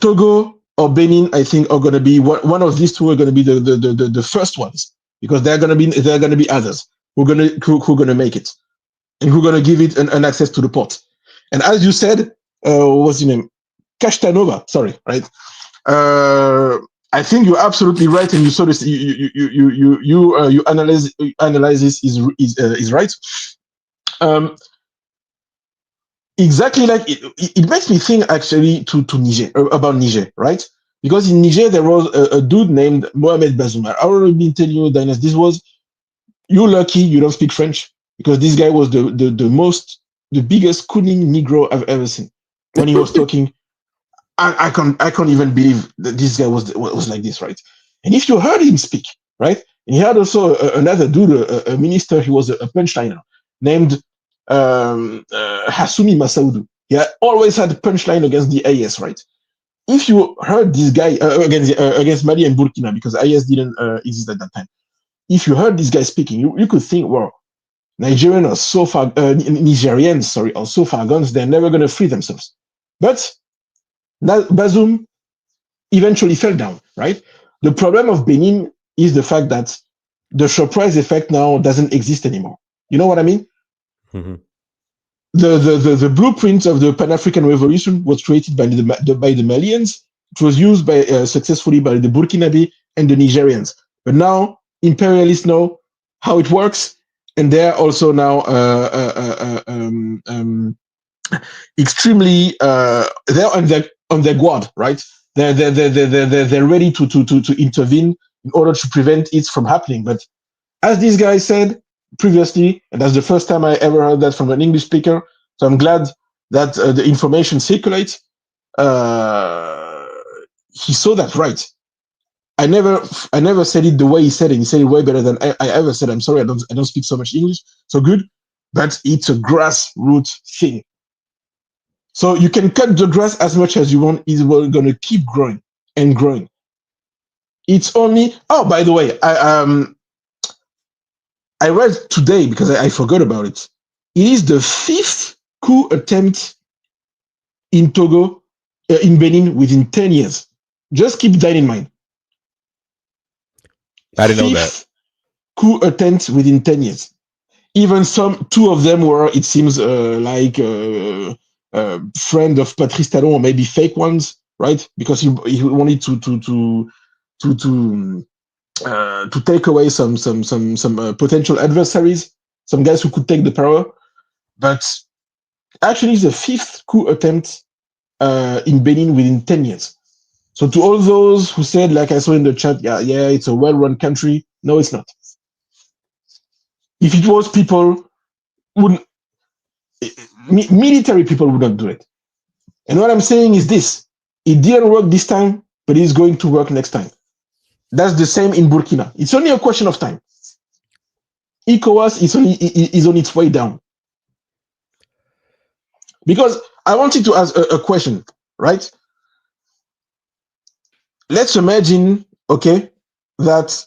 Togo or Benin, I think, are going to be one of these two are going to be the first ones, because there are going to be others who are going to make it and who are going to give it an access to the port. And as you said, what's your name? Castanova, sorry, right? I think you're absolutely right, and you saw this. You analyze this is right. Exactly, like it makes me think actually to Niger, about Niger, right? Because in Niger there was a dude named Mohamed Bazoum. I already been telling you, Dinus, this was, you're lucky you don't speak French, because this guy was the biggest cunning Negro I've ever seen. When he was talking, I can't even believe that this guy was like this, right? And if you heard him speak, right, and he had also another dude, a minister, he was a punchliner named Hassoumi Massaoudou. He always had a punchline against the AES, right? If you heard this guy against Mali and Burkina, because AES didn't exist at that time, if you heard this guy speaking, you could think, well, Nigerians are so far, Nigerians, are so far gone, they're never going to free themselves. But Bazoum eventually fell down, right? The problem of Benin is the fact that the surprise effect now doesn't exist anymore. You know what I mean? Mm-hmm. The blueprint of the Pan-African Revolution was created by the Malians. It was used successfully by the Burkinabe and the Nigerians. But now imperialists know how it works, and they're also now extremely they're on their guard, right? They're ready to intervene in order to prevent it from happening. But as this guy said previously, and that's the first time I ever heard that from an English speaker. So I'm glad that the information circulates. He saw that right. I never said it the way he said it. He said it way better than I ever said. I'm sorry, I don't speak so much English, so good. But it's a grassroots thing. So you can cut the grass as much as you want. It's going to keep growing and growing. It's only. Oh, by the way, I read today because I forgot about it. It is the 5th coup attempt in Togo, in Benin within 10 years. Just keep that in mind. I didn't know that. Coup attempts within 10 years. Even two of them were, it seems, like friend of Patrice Talon, or maybe fake ones, right? Because he wanted to take away some potential adversaries, some guys who could take the power. But actually, it's the 5th coup attempt in Benin within 10 years. So to all those who said, like I saw in the chat, yeah, it's a well-run country. No, it's not. If it was, people wouldn't. Military people would not do it. And what I'm saying is this: it didn't work this time, but it's going to work next time. That's the same in Burkina. It's only a question of time. ECOWAS is on its way down. Because I wanted to ask a question, right? Let's imagine, okay, that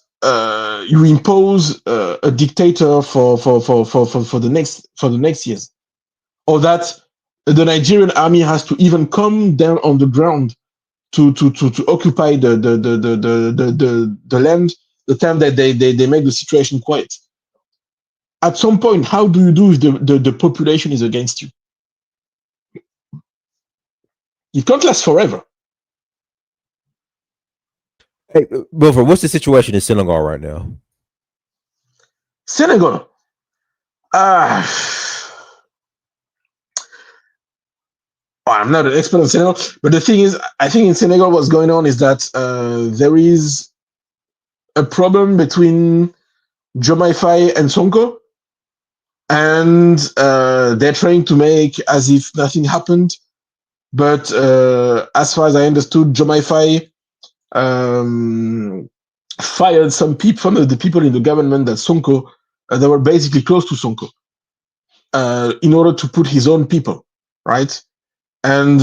you impose a dictator for the next years, or that the Nigerian army has to even come down on the ground to occupy the land, the time that they make the situation quiet. At some point, how do you do if the population is against you? It can't last forever. Hey, Wilford, what's the situation in Senegal right now? Senegal. I'm not an expert on Senegal, but the thing is, I think in Senegal what's going on is that there is a problem between Diomaye Faye and Sonko, and they're trying to make as if nothing happened. But as far as I understood, Diomaye Faye fired some people, some of the people in the government that Sonko, that were basically close to Sonko, in order to put his own people, right? And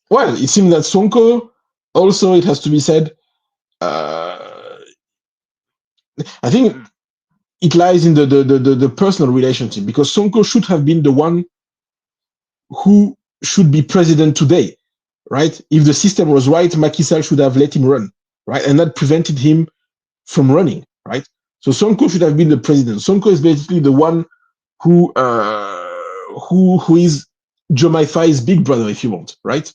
well, it seems that Sonko also, it has to be said, I think it lies in the personal relationship, because Sonko should have been the one who should be president today, right? If the system was right, Macky Sall should have let him run, right? And that prevented him from running, right? So Sonko should have been the president. Sonko is basically the one who is Diomaye Faye's big brother, if you want, right?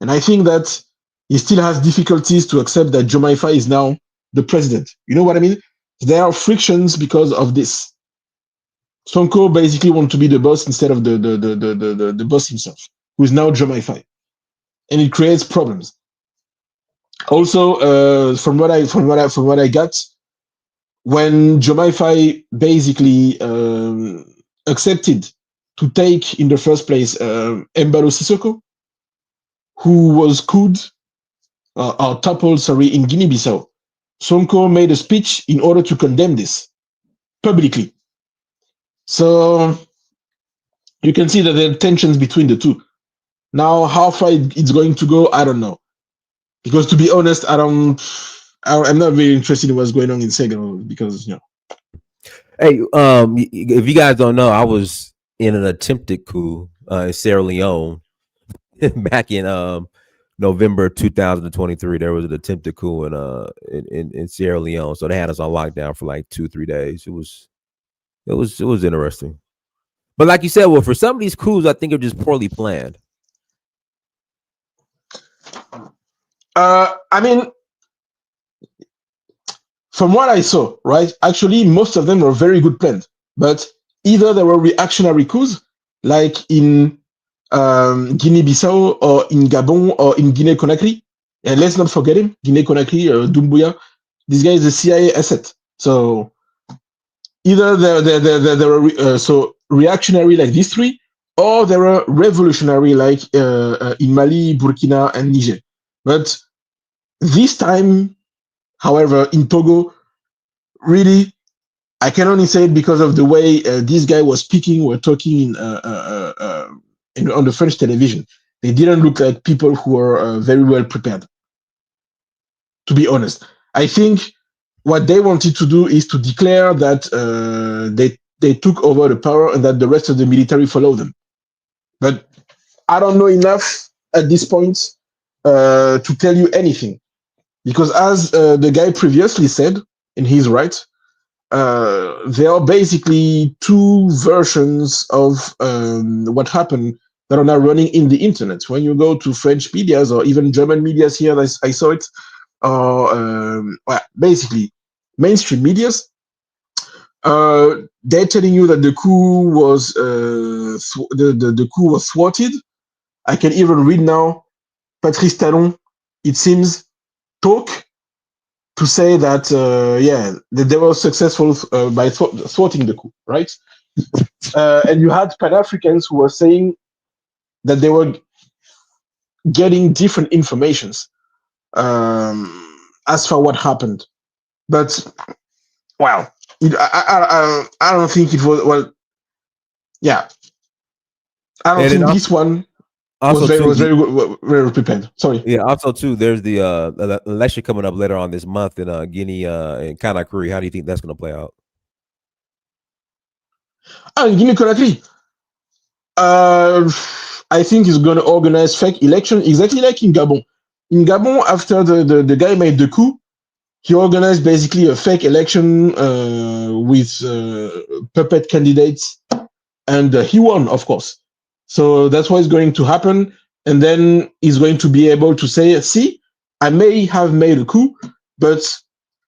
And I think that he still has difficulties to accept that Diomaye Faye is now the president. You know what I mean? There are frictions because of this. Sonko basically wants to be the boss instead of the boss himself, who is now Diomaye Faye, and it creates problems. Also, from what I got, when Diomaye Faye basically accepted to take in the first place Embalo Sissoko, who was couped or toppled, in Guinea-Bissau, Sonko made a speech in order to condemn this publicly. So you can see that there are tensions between the two. Now, how far it's going to go, I don't know. Because to be honest, I'm not very interested in what's going on in Senegal, because, you know. Hey, if you guys don't know, I was in an attempted coup in Sierra Leone back in November 2023. There was an attempted coup in Sierra Leone, so they had us on lockdown for like 2-3 days. It was interesting, but like you said, well, for some of these coups, I think are just poorly planned. I mean, from what I saw, right, actually, most of them were very good planned, but either they were reactionary coups, like in Guinea-Bissau or in Gabon or in Guinea-Conakry. And let's not forget him, Guinea-Conakry, Doumbouya. This guy is a CIA asset. So either they were so reactionary like these three, or they were revolutionary like in Mali, Burkina, and Niger. But this time, however, in Togo, really, I can only say it because of the way this guy was speaking or talking on the French television. They didn't look like people who were very well prepared, to be honest. I think what they wanted to do is to declare that they took over the power and that the rest of the military followed them. But I don't know enough at this point to tell you anything. Because as the guy previously said, and he's right, there are basically two versions of what happened that are now running in the internet. When you go to French medias or even German medias here, I saw it, or basically mainstream medias, they're telling you that the coup was the coup was thwarted. I can even read now Patrice Talon, it seems, talk to say that that they were successful by thwarting the coup, right? And you had Pan-Africans who were saying that they were getting different informations as for what happened. But well, I don't think it was well. Yeah, I don't think this one was very prepared. Sorry. Yeah. Also, too, there's the election coming up later on this month in Guinea and Conakry. How do you think that's going to play out? In Guinea Conakry, I think he's going to organize fake election exactly like in Gabon. In Gabon, after the guy made the coup, he organized basically a fake election with puppet candidates, and he won, of course. So that's what's going to happen. And then he's going to be able to say, see, I may have made a coup, but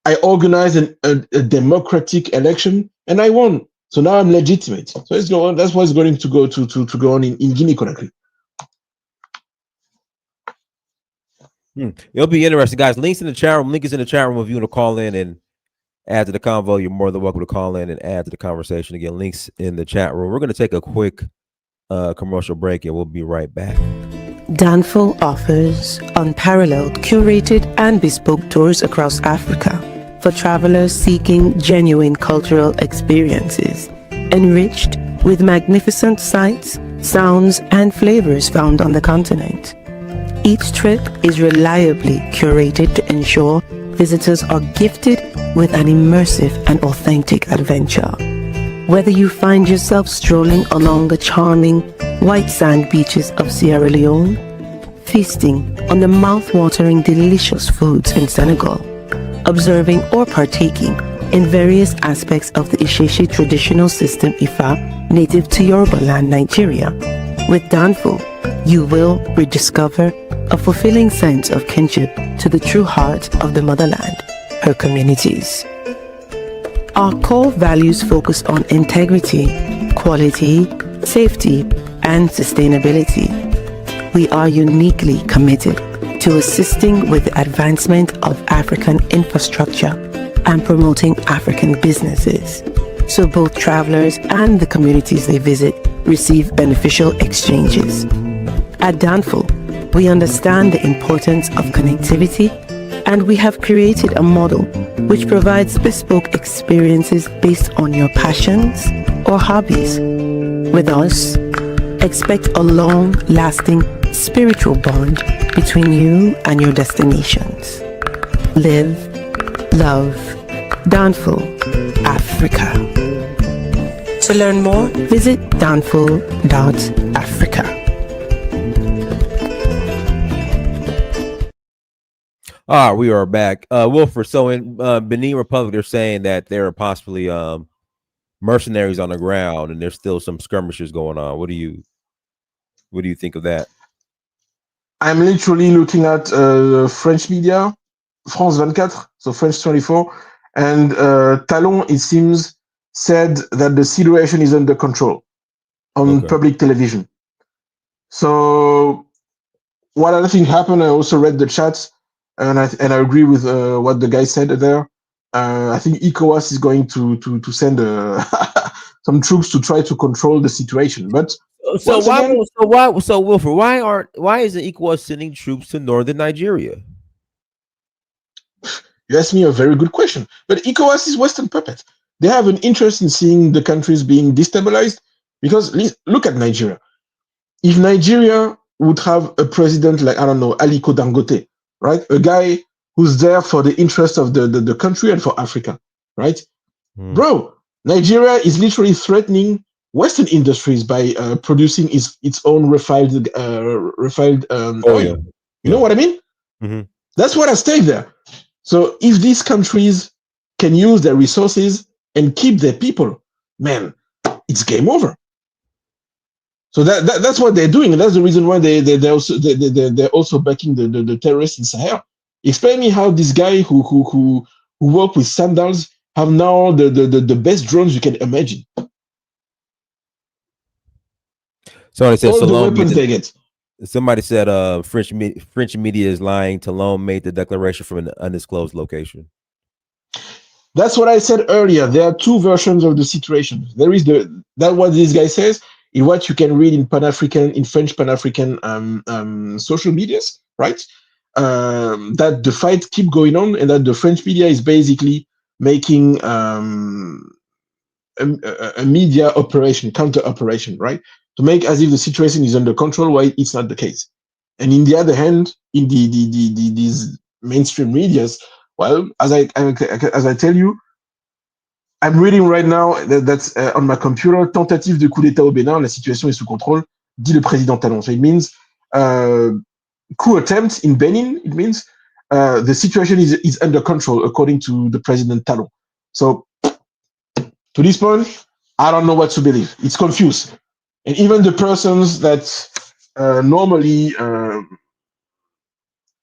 I organized a democratic election and I won. So now I'm legitimate. So that's what's going to go on in Guinea Conakry. It'll be interesting, guys. Links in the chat room. Link is in the chat room if you want to call in and add to the convo. You're more than welcome to call in and add to the conversation. Again, links in the chat room. We're going to take a quick commercial break and we'll be right back. Danfo offers unparalleled, curated, and bespoke tours across Africa for travelers seeking genuine cultural experiences, enriched with magnificent sights, sounds, and flavors found on the continent. Each trip is reliably curated to ensure visitors are gifted with an immersive and authentic adventure. Whether you find yourself strolling along the charming white sand beaches of Sierra Leone, feasting on the mouth-watering delicious foods in Senegal, observing or partaking in various aspects of the Isheshe traditional system Ifa native to Yoruba land, Nigeria, with Danfo, you will rediscover a fulfilling sense of kinship to the true heart of the motherland, her communities. Our core values focus on integrity, quality, safety, and sustainability. We are uniquely committed to assisting with the advancement of African infrastructure and promoting African businesses, so both travelers and the communities they visit receive beneficial exchanges. At Danfo, we understand the importance of connectivity, and we have created a model which provides bespoke experiences based on your passions or hobbies. With us, expect a long-lasting spiritual bond between you and your destinations. Live, love, Danfo, Africa. To learn more, visit danfo.africa. We are back. Wilford, so in Benin Republic, they're saying that there are possibly mercenaries on the ground and there's still some skirmishes going on. What do you think of that? I'm literally looking at French media, France 24, so French 24, and Talon, it seems, said that the situation is under control on public television. So what other thing happened, I also read the chats. and I agree with what the guy said there. I think ECOWAS is going to send some troops to try to control the situation. But So once again, so Wilfred, why isn't ECOWAS sending troops to northern Nigeria? you asked me a very good question. But ECOWAS is Western puppet. They have an interest in seeing the countries being destabilized because look at Nigeria. If Nigeria would have a president like, I don't know, Aliko Dangote, right? A guy who's there for the interest of the country and for Africa, right? Bro, Nigeria is literally threatening Western industries by producing its own refined oil. You know what I mean? Mm-hmm. That's what at stake there. So if these countries can use their resources and keep their people, man, it's game over. So that's what they're doing, and that's the reason why they're also backing the terrorists in Sahel. Explain me how this guy who work with sandals have now the best drones you can imagine. Somebody said all the Salome weapons they get. Somebody said French media is lying. Talon made the declaration from an undisclosed location. That's what I said earlier. There are two versions of the situation. There is that what this guy says is what you can read in French Pan-African social medias, right? That the fight keep going on, and that the French media is basically making a media operation, counter operation, right, to make as if the situation is under control, while it's not the case. And in the other hand, in these mainstream medias, well, as I tell you, I'm reading right now that's on my computer, tentative de coup d'état au Bénin, la situation est sous contrôle, dit le président Talon. So it means coup attempt in Benin. It means the situation is under control according to the president Talon. So to this point, I don't know what to believe. It's confused. And even the persons that normally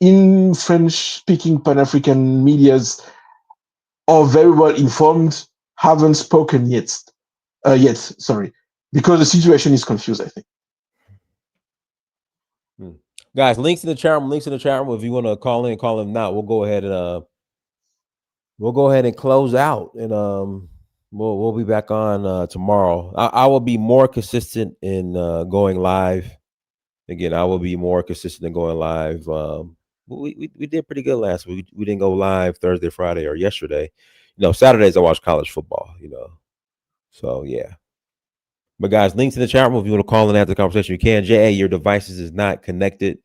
in French-speaking Pan-African medias are very well informed haven't spoken yet. Sorry, because the situation is confused, I think. Guys, links in the chat room. If you want to call in, call in now. We'll go ahead and close out, and we'll be back on tomorrow. I will be more consistent in going live. Again, I will be more consistent in going live. We did pretty good last week. We didn't go live Thursday, Friday, or yesterday. Saturdays I watch college football. So yeah. But guys, links in the chat room if you want to call in after the conversation. You can. JA, your devices is not connected.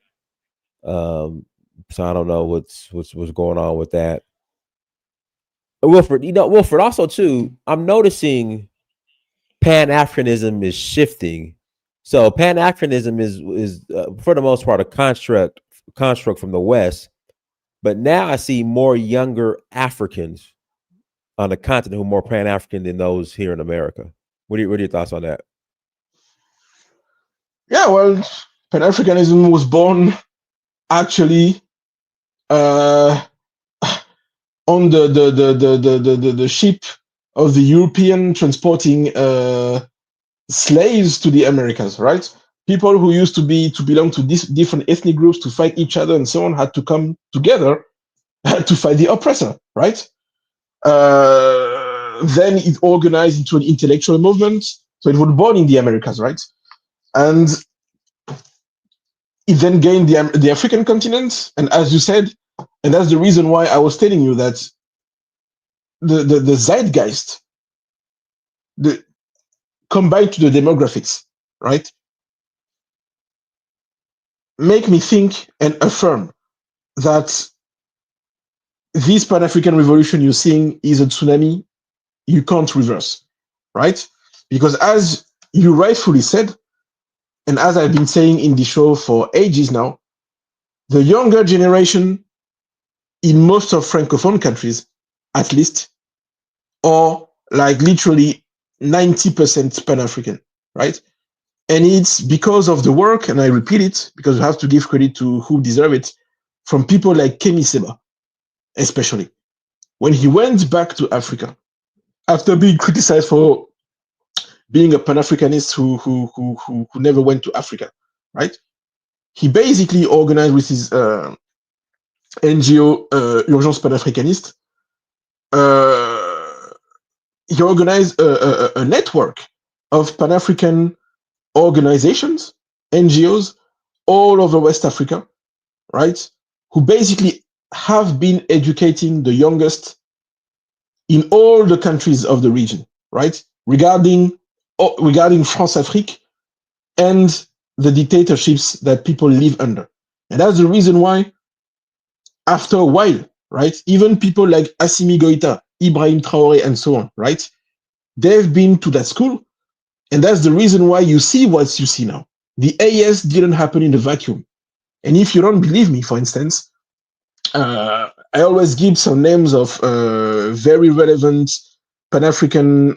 So I don't know what's going on with that. Wilfred, also too, I'm noticing Pan-Africanism is shifting. So Pan-Africanism is for the most part a construct from the West, but now I see more younger Africans on the continent who are more Pan-African than those here in America. What are your thoughts on that? Yeah, well, Pan-Africanism was born actually on the ship of the European transporting slaves to the Americas, right? People who used to belong to these different ethnic groups to fight each other and so on had to come together to fight the oppressor, right? Then it organized into an intellectual movement. So it was born in the Americas, right? And it then gained the African continent. And as you said, and that's the reason why I was telling you that the zeitgeist, combined to the demographics, right, make me think and affirm that this Pan-African revolution you're seeing is a tsunami you can't reverse, right? Because as you rightfully said, and as I've been saying in the show for ages now, the younger generation in most of Francophone countries, at least, are like literally 90% Pan-African, right? And it's because of the work, and I repeat it, because we have to give credit to who deserve it, from people like Kemi Seba, especially. When he went back to Africa, after being criticized for being a Pan-Africanist who never went to Africa, right? He basically organized with his NGO Urgence Panafricaniste, he organized a network of Pan-African organizations, NGOs, all over West Africa, right? Who basically have been educating the youngest in all the countries of the region, right? Regarding France-Afrique and the dictatorships that people live under. And that's the reason why, after a while, right, even people like Assimi Goïta, Ibrahim Traoré, and so on, right, they've been to that school. And that's the reason why you see what you see now. The AS didn't happen in a vacuum. And if you don't believe me, for instance, I always give some names of very relevant Pan-African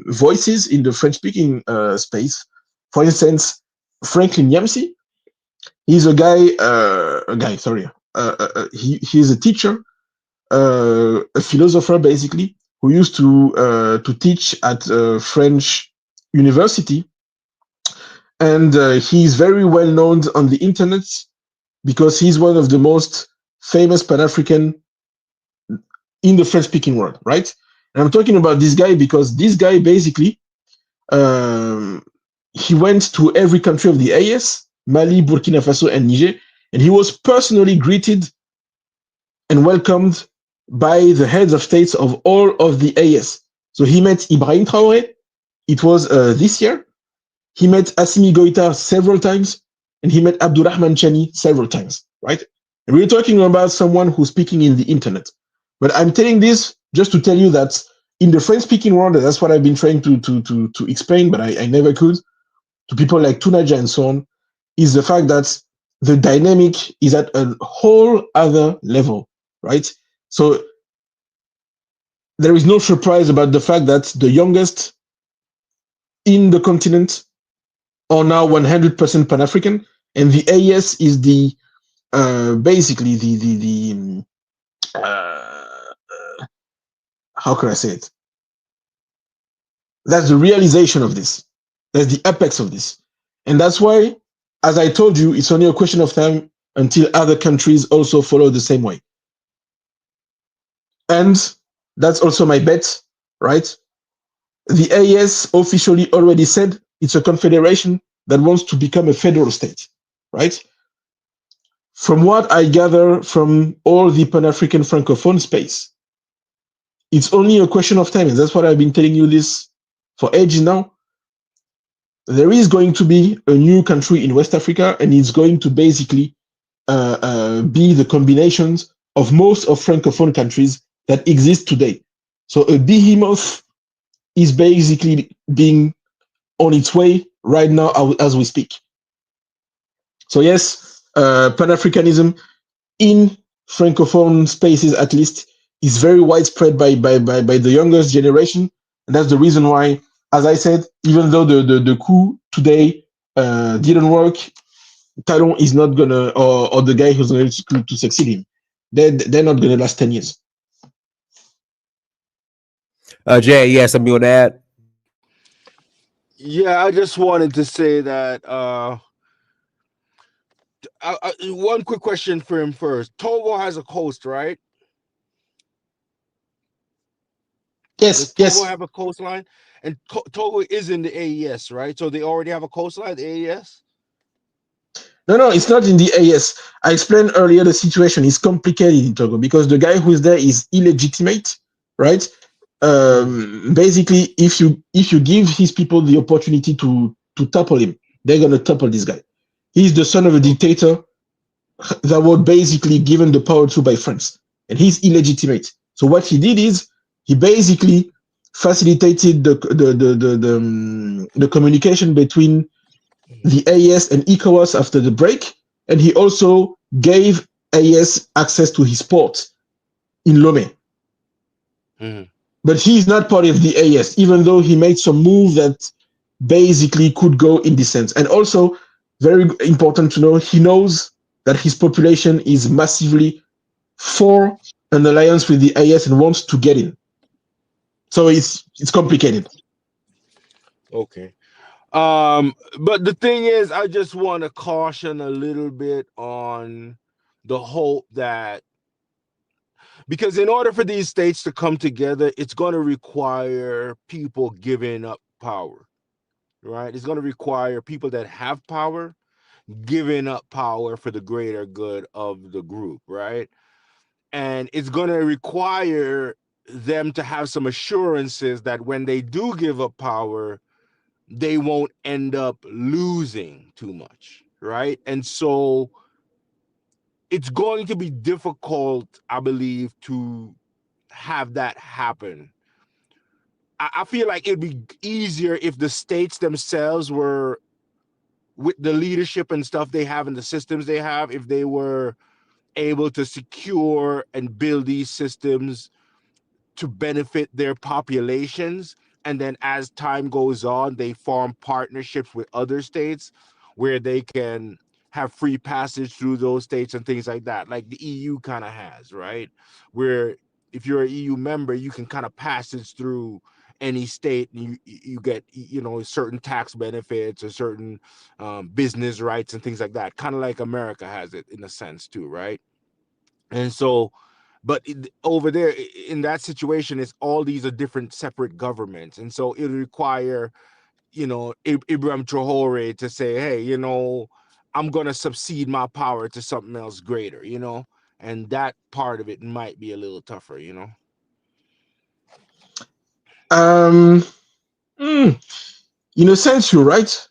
voices in the French-speaking space. For instance, Franklin Yamsi, he's he's a teacher, a philosopher basically, who used to teach at French university, and he's very well known on the internet because he's one of the most famous Pan-African in the French-speaking world, right? And I'm talking about this guy because this guy basically, he went to every country of the AS, Mali, Burkina Faso, and Niger, and he was personally greeted and welcomed by the heads of states of all of the AS. So he met Ibrahim Traoré, it was this year. He met Assimi Goïta several times, and he met Abdurrahman Chani several times, right? And we're talking about someone who's speaking in the internet. But I'm telling this just to tell you that in the French-speaking world, that's what I've been trying to explain, but I never could, to people like Tunaja and so on, is the fact that the dynamic is at a whole other level, right? So there is no surprise about the fact that the youngest in the continent are now 100% Pan-African, and the AS is the basically the how can I say it? That's the realization of this. That's the apex of this, and that's why, as I told you, it's only a question of time until other countries also follow the same way. And that's also my bet, right? The AS officially already said it's a confederation that wants to become a federal state, right? From what I gather from all the Pan-African Francophone space, it's only a question of time, and that's what I've been telling you this for ages now. There is going to be a new country in West Africa, and it's going to basically be the combinations of most of Francophone countries that exist today. So a behemoth is basically being on its way right now as we speak. So yes, Pan-Africanism in Francophone spaces, at least, is very widespread by the youngest generation. And that's the reason why, as I said, even though the coup today didn't work, Talon is not gonna, or the guy who's going to succeed him, they're not gonna last 10 years. Jay, yes, I'm doing that. Yeah, I just wanted to say that one quick question for him first. Togo has a coast, right? Yes, Does Togo have a coastline? And Togo is in the AES, right? So they already have a coastline, the AES? No, it's not in the AS. I explained earlier the situation is complicated in Togo because the guy who is there is illegitimate, right? Basically, if you give his people the opportunity to topple him, they're gonna topple this guy. He's the son of a dictator that was basically given the power to by France, and he's illegitimate. So what he did is he basically facilitated the communication between the AES and ECOWAS after the break, and he also gave AES access to his port in Lomé. But he's not part of the AES, even though he made some move that basically could go in this sense. And also, very important to know, he knows that his population is massively for an alliance with the AES and wants to get in. So it's complicated. Okay. But the thing is, I just want to caution a little bit on the hope that, because in order for these states to come together, it's going to require people giving up power, right? It's going to require people that have power giving up power for the greater good of the group, right? And it's going to require them to have some assurances that when they do give up power, they won't end up losing too much, right? And so it's going to be difficult, I believe, to have that happen. I feel like it'd be easier if the states themselves were, with the leadership and stuff they have and the systems they have, if they were able to secure and build these systems to benefit their populations. And then as time goes on, they form partnerships with other states where they can have free passage through those states and things like that, like the EU kind of has, right? Where if you're an EU member, you can kind of passage through any state and you get, you know, certain tax benefits or certain business rights and things like that, kind of like America has it in a sense too, right? And so, but over there in that situation, it's all these are different separate governments, and so it require, you know, Ibrahim Traore to say, hey, you know, I'm gonna subcede my power to something else greater, you know, and that part of it might be a little tougher, you know. Um, in a sense, you're right?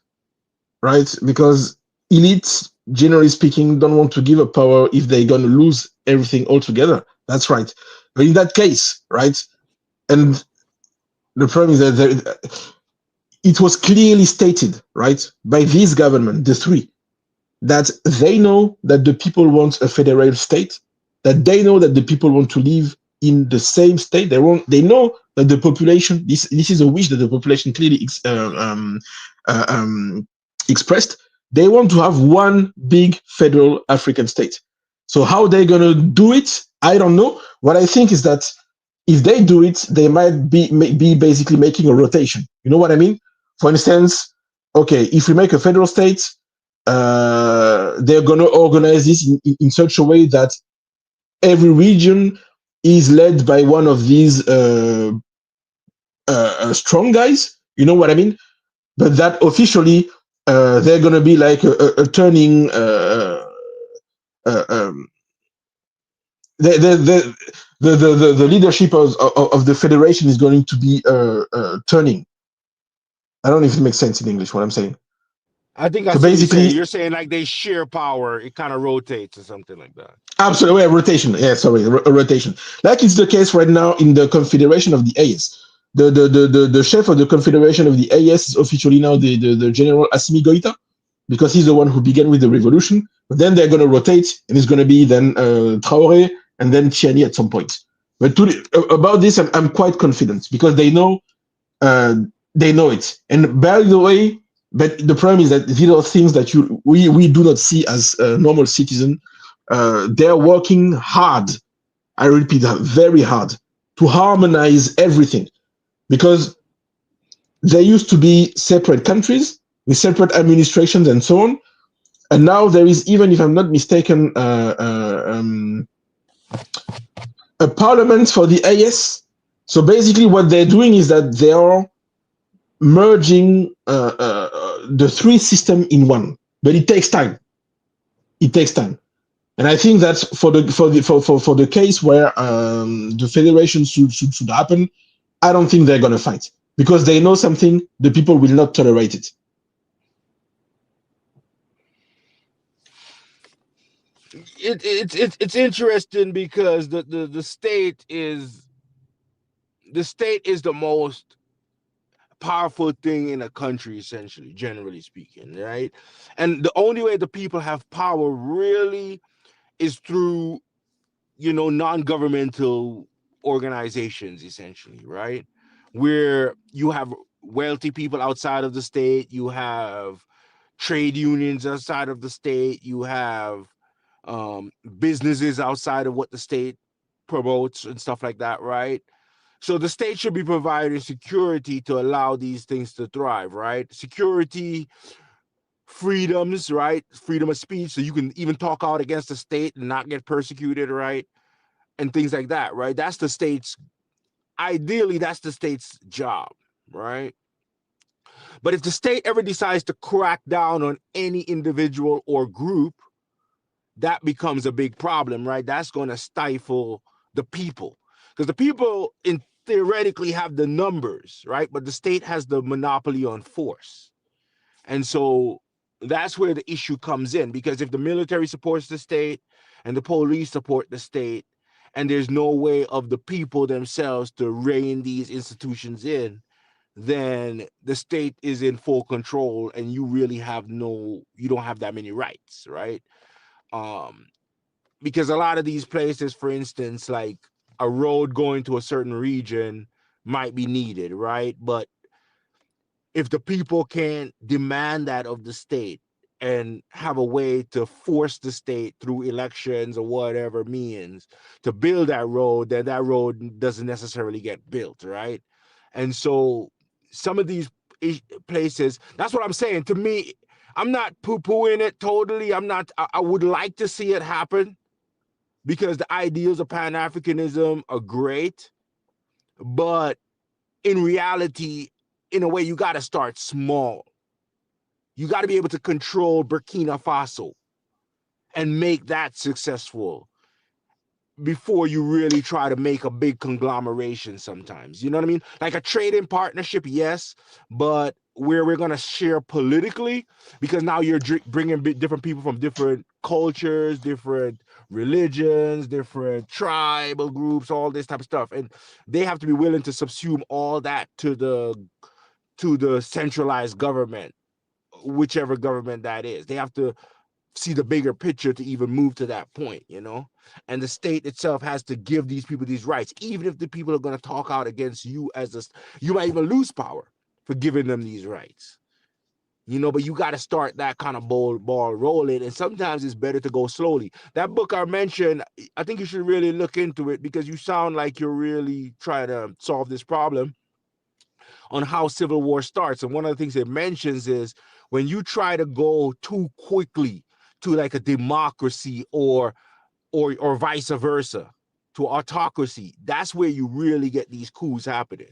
Because elites, generally speaking, don't want to give up power if they're going to lose everything altogether. That's right. But in that case, right? And the problem is that it was clearly stated, right, by this government, the three, that they know that the people want a federal state, that they know that the people want to live in the same state. They know that the population, this is a wish that the population clearly expressed. They want to have one big federal African state. So how they're gonna do it, I don't know. What I think is that if they do it, they might be basically making a rotation. You know what I mean? For instance, okay, if we make a federal state, they're going to organize this in such a way that every region is led by one of these strong guys. You know what I mean? But that officially, they're going to be like a turning. Um, the leadership of the federation is going to be turning. I don't know if it makes sense in English what I'm saying. I think I So see what you're saying. basically, You're saying like they share power, it kind of rotates or something like that. absolutely, rotation. Yeah, sorry, a rotation. Like it's the case right now in the Confederation of the AS. The chef of the Confederation of the AS is officially now the General Assimi Goita, because he's the one who began with the revolution. But then they're going to rotate, and it's going to be then Traoré and then Tiani at some point. But about this, I'm quite confident because they know it. And by the way, but the problem is that these are things that we do not see as a normal citizen. They're working hard. I repeat, very hard to harmonize everything, because there used to be separate countries with separate administrations and so on. And now there is, even if I'm not mistaken, a parliament for the AS. So basically, what they're doing is that they are merging the three systems in one. But it takes time. It takes time. And I think that for the case where the federation should happen, I don't think they're going to fight, because they know something: the people will not tolerate it. It's interesting because the state is the most powerful thing in a country, essentially, generally speaking, right? And the only way the people have power really is through, you know, non-governmental organizations, essentially, right? Where you have wealthy people outside of the state, you have trade unions outside of the state, you have businesses outside of what the state promotes and stuff like that, right? So the state should be providing security to allow these things to thrive, right? Security freedoms, right? Freedom of speech, so you can even talk out against the state and not get persecuted, right? And things like that, right? That's the state's, ideally, that's the state's job, right? But if the state ever decides to crack down on any individual or group, that becomes a big problem, right? That's going to stifle the people, because the people theoretically have the numbers, right? But the state has the monopoly on force. And so that's where the issue comes in, because if the military supports the state and the police support the state, and there's no way of the people themselves to rein these institutions in, then the state is in full control and you really have you don't have that many rights, right? Because a lot of these places, for instance, like a road going to a certain region might be needed, right? But if the people can't demand that of the state and have a way to force the state through elections or whatever means to build that road, then that road doesn't necessarily get built, right? And so some of these places, that's what I'm saying. To me, I'm not poo-pooing it totally. I would like to see it happen, because the ideals of Pan-Africanism are great, but in reality, in a way, you got to start small. You got to be able to control Burkina Faso and make that successful before you really try to make a big conglomeration sometimes. You know what I mean? Like a trading partnership, yes, but where we're going to share politically, because now you're bringing different people from different cultures, different religions, different tribal groups, all this type of stuff. And they have to be willing to subsume all that to the centralized government, whichever government that is. They have to see the bigger picture to even move to that point, you know? And the state itself has to give these people these rights, even if the people are going to talk out against you you might even lose power for giving them these rights, you know? But you got to start that kind of ball rolling, and sometimes it's better to go slowly. That book I mentioned, I think you should really look into it, because you sound like you're really trying to solve this problem on how civil war starts. And one of the things it mentions is when you try to go too quickly to like a democracy or vice versa to autocracy, that's where you really get these coups happening.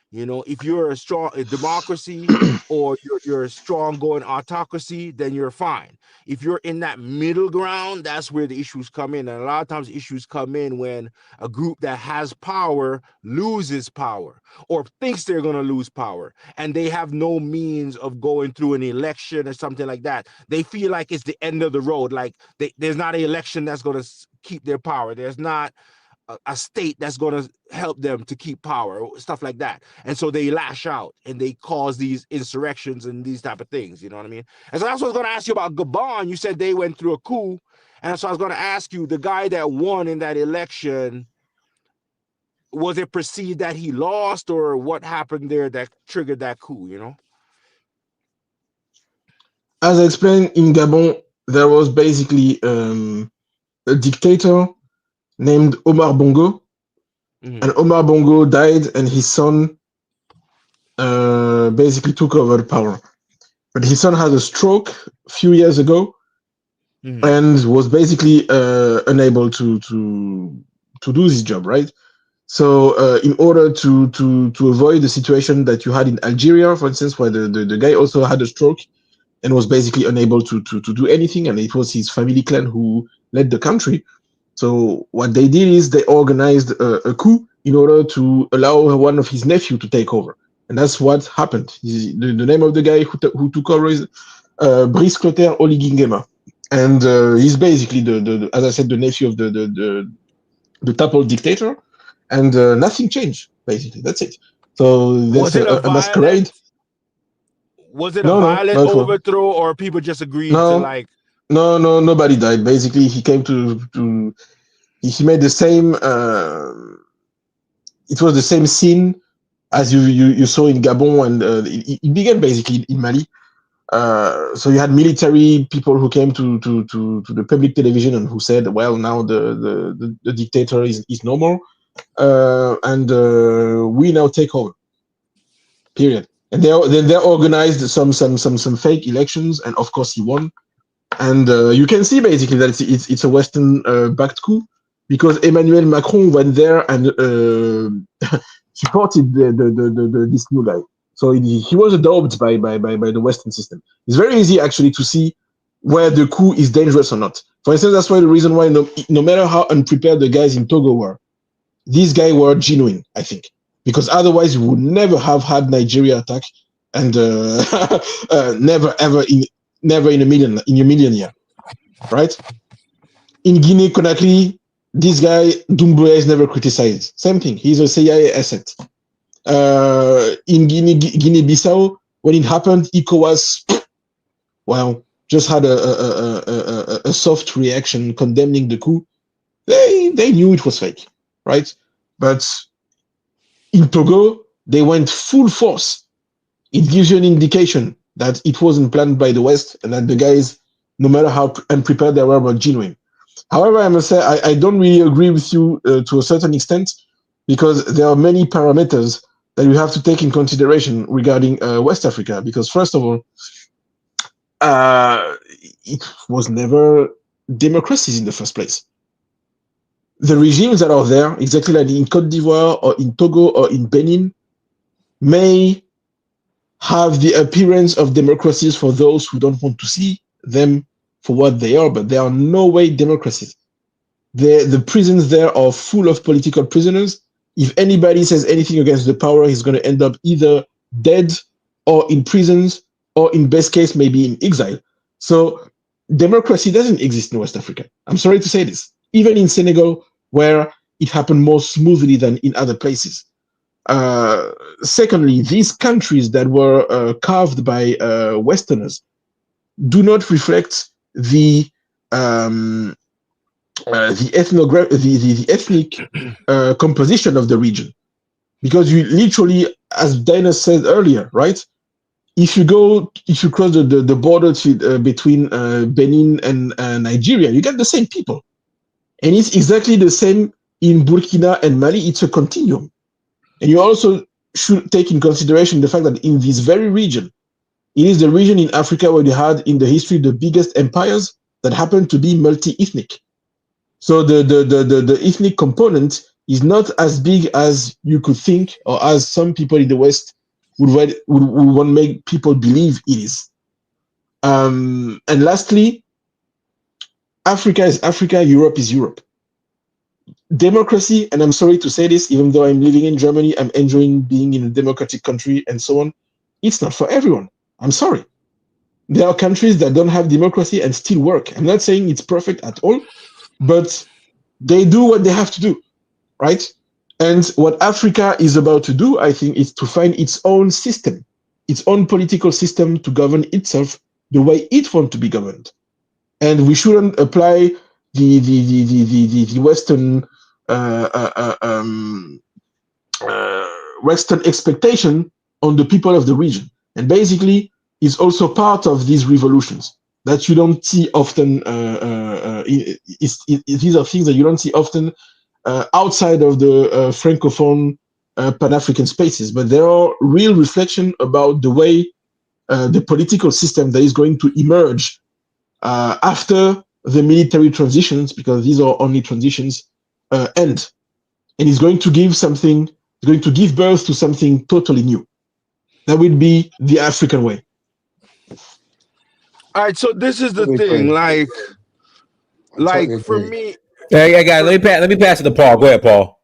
You know, if you're a democracy or you're a strong going autocracy, then you're fine. If you're in that middle ground, that's where the issues come in. And a lot of times issues come in when a group that has power loses power or thinks they're going to lose power, and they have no means of going through an election or something like that. They feel like it's the end of the road. Like there's not an election that's going to keep their power. There's not a state that's going to help them to keep power, stuff like that. And so they lash out and they cause these insurrections and these type of things, you know what I mean? And so that's what I was going to ask you about Gabon. You said they went through a coup. And so I was going to ask you, the guy that won in that election, was it perceived that he lost, or what happened there that triggered that coup, you know? As I explained, in Gabon, there was basically a dictator named Omar Bongo, and Omar Bongo died, and his son basically took over the power. But his son had a stroke a few years ago, and was basically unable to do his job, right? So in order to avoid the situation that you had in Algeria, for instance, where the guy also had a stroke and was basically unable to do anything, and it was his family clan who led the country. So what they did is they organized a coup in order to allow one of his nephew to take over, and that's what happened. The name of the guy who took over is Brice Clotaire Oligui, and he's basically the as I said, the nephew of the toppled dictator, and nothing changed. Basically, that's it. So that's a masquerade. Was it a violent overthrow, or people just agreed to like? No, nobody died. Basically, he came to he made the same. It was the same scene as you saw in Gabon, and it began basically in Mali. So you had military people who came to the public television and who said, "Well, now the dictator is no more, and we now take over." Period. And then they organized some fake elections, and of course he won. And you can see basically that it's a Western backed coup, because Emmanuel Macron went there and supported this new guy. So he was adopted by the Western system. It's very easy actually to see where the coup is dangerous or not. For instance, that's why the reason why no matter how unprepared the guys in Togo were, these guys were genuine, I think, because otherwise we would never have had Nigeria attack, and never ever in a million year, right? In Guinea Conakry, this guy Doumbouya is never criticized. Same thing, he's a CIA asset. In Guinea-Bissau, when it happened, ECOWAS, well, just had a soft reaction condemning the coup. They knew it was fake, right? But in Togo, they went full force. It gives you an indication that it wasn't planned by the West, and that the guys, no matter how unprepared they were genuine. However, I must say, I don't really agree with you to a certain extent, because there are many parameters that you have to take in consideration regarding West Africa. Because first of all, it was never democracies in the first place. The regimes that are there, exactly like in Cote d'Ivoire or in Togo or in Benin, may have the appearance of democracies for those who don't want to see them for what they are, but they are no way democracies. The prisons there are full of political prisoners. If anybody says anything against the power, he's going to end up either dead or in prisons, or in best case, maybe in exile. So democracy doesn't exist in West Africa. I'm sorry to say this. Even in Senegal, where it happened more smoothly than in other places. Secondly, these countries that were carved by Westerners do not reflect the ethnic composition of the region, because you literally, as Dinah said earlier, right? If you cross the border between Benin and Nigeria, you get the same people, and it's exactly the same in Burkina and Mali. It's a continuum, and you also should take in consideration the fact that in this very region, it is the region in Africa where you had in the history the biggest empires that happened to be multi-ethnic. So the ethnic component is not as big as you could think, or as some people in the West would want to make people believe it is. And lastly, Africa is Africa, Europe is Europe. Democracy, and I'm sorry to say this, even though I'm living in Germany, I'm enjoying being in a democratic country and so on. It's not for everyone. I'm sorry. There are countries that don't have democracy and still work. I'm not saying it's perfect at all, but they do what they have to do, right? And what Africa is about to do, I think, is to find its own system, its own political system to govern itself the way it wants to be governed. And we shouldn't apply the Western Western expectation on the people of the region. And basically, it's also part of these revolutions that you don't see often. These are things that you don't see often outside of the Francophone Pan-African spaces, but there are real reflection about the way the political system that is going to emerge after the military transitions, because these are only transitions, end. And it's going to give something, it's going to give birth to something totally new. That will be the African way. All right, so this is the Totally thing, agree. like for me. Hey, guys, let me pass it to Paul. Go ahead, Paul.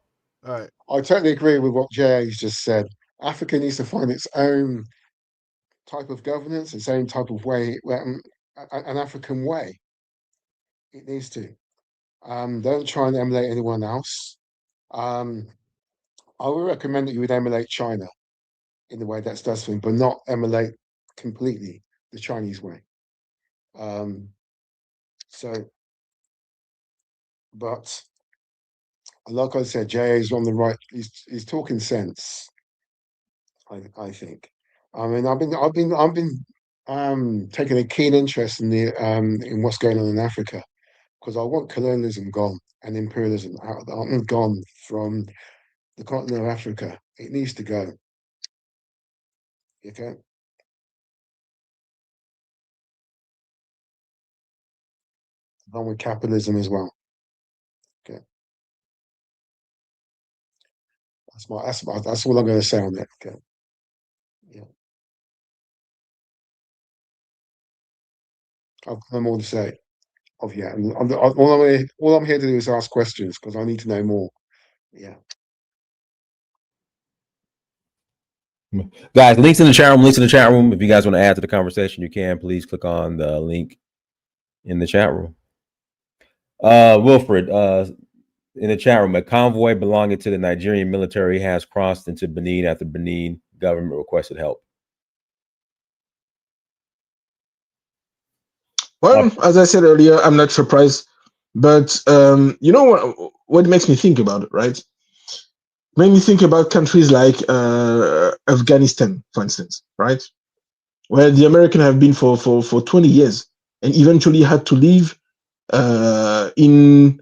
All right. I totally agree with what JA's just said. Africa needs to find its own type of governance, its own type of way, an African way. It needs to. Don't try and emulate anyone else. I would recommend that you would emulate China in the way that does things, but not emulate completely the Chinese way. But like I said, JA is on the right. He's talking sense. I think. I mean, I've been taking a keen interest in in what's going on in Africa, because I want colonialism gone and imperialism gone from the continent of Africa. It needs to go. Okay. Along with capitalism as well. Okay. That's all I'm going to say on that. Okay. Yeah. I've no more to say. Yeah. All I'm here to do is ask questions because I need to know more. Yeah. Guys, links in the chat room. Links in the chat room. If you guys want to add to the conversation, you can. Please click on the link in the chat room. Wilfred, in the chat room, a convoy belonging to the Nigerian military has crossed into Benin after Benin government requested help. Well, as I said earlier, I'm not surprised, but you know what makes me think about it, right? Made me think about countries like Afghanistan, for instance, right? Where the Americans have been for 20 years and eventually had to leave in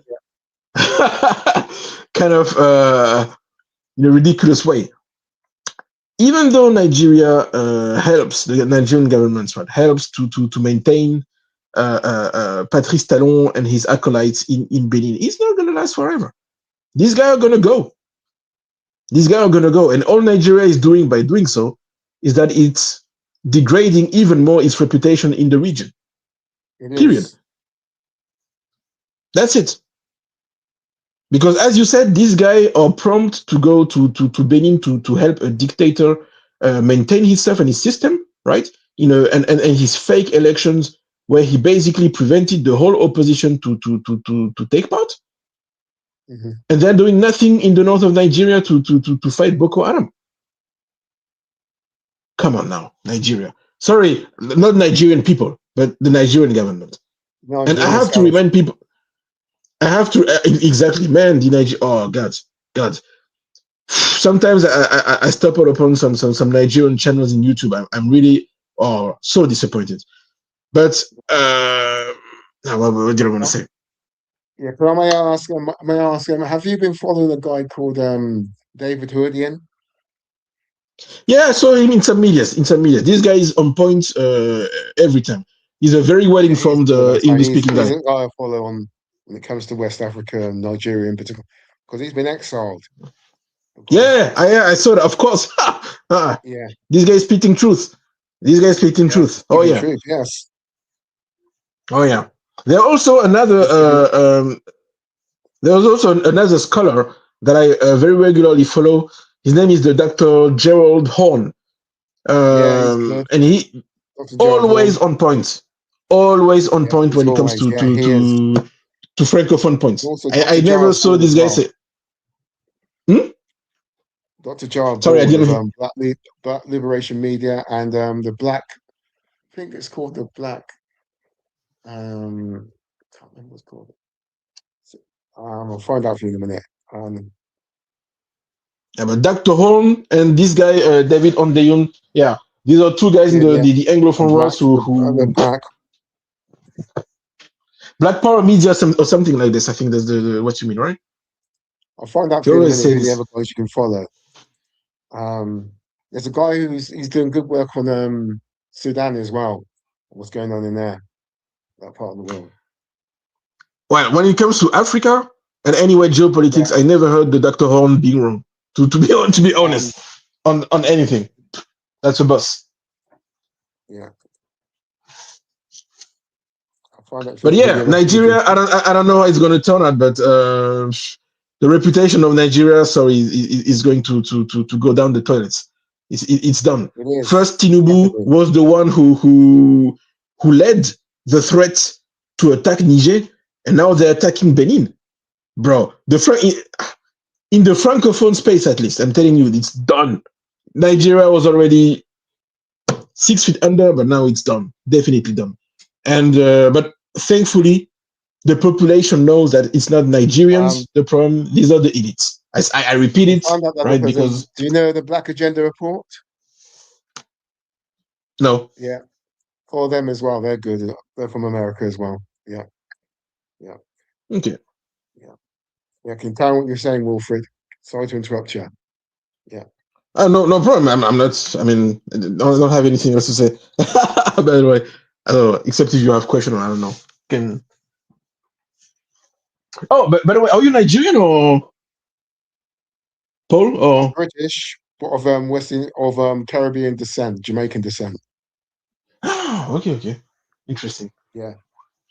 kind of in a ridiculous way. Even though Nigeria helps, the Nigerian government helps to maintain Patrice Talon and his acolytes in Benin, it's not going to last forever. These guys are going to go. These guys are going to go. And all Nigeria is doing by doing so is that it's degrading even more its reputation in the region. Period. That's it. Because as you said, these guys are prompt to go to Benin to help a dictator maintain himself and his system, right? You know, and his fake elections where he basically prevented the whole opposition to take part. Mm-hmm. And they're doing nothing in the north of Nigeria to fight Boko Haram. Come on now, Nigeria. Sorry, not Nigerian people, but the Nigerian government. No, and I have to remind people, exactly, man, the Niger. Oh God. Sometimes I stumble upon some Nigerian channels in YouTube. I'm really so disappointed. But what did I want to say? Yeah, but may I ask him, have you been following a guy called David Hoodian? Yeah, I saw him in some media. This guy is on point every time. He's a very well informed English-speaking guy. He's a guy I follow on when it comes to West Africa and Nigeria in particular, because he's been exiled. Yeah, I saw that. Of course. Yeah. This guy is speaking truth. Oh yeah. Truth, yes. Oh yeah. There are also another. There was also another scholar that I very regularly follow. His name is the Dr. Gerald Horn. And he always on point. Always on point when it comes to francophone points. I never saw this guy say. Dr. Gerald Sorry, I Board didn't. of Black Liberation Media and the Black. I think it's called the Black. Can't remember what it's called. I'll find out for you in a minute. Yeah, but Dr. Horn and this guy David Ondeyun, yeah, these are two guys in the Anglophone world who Black Power Media or something like this. I think that's the what you mean, right? I'll find out for you in a minute who the other guys you can follow. There's a guy he's doing good work on Sudan as well. What's going on in there, that part of the world? Well, when it comes to Africa and anyway geopolitics, I never heard the Dr. Horn being wrong. To be honest, on anything, that's a boss. Yeah. I'll find out. But yeah, Nigeria. I don't know how it's going to turn out, but the reputation of Nigeria, is going to go down the toilets. It's done. First, Tinubu was the one who led the threat to attack Niger, and now they're attacking Benin, bro. In the francophone space, at least, I'm telling you, it's done. Nigeria was already 6 feet under, but now it's done, definitely done. And but thankfully, the population knows that it's not Nigerians the problem; these are the elites. I repeat it, right? Because do you know the Black Agenda report? No. Yeah, follow them as well. They're good. They're from America as well. Yeah. Okay. Yeah. Can you tell what you're saying, Wilfred? Sorry to interrupt you. Yeah. No problem. I'm not. I mean, I don't have anything else to say. By the way, I don't know. Except if you have question, I don't know. Can. Oh, but by the way, are you Nigerian or Paul or? British, but of Caribbean descent, Jamaican descent. Okay. Interesting. Yeah.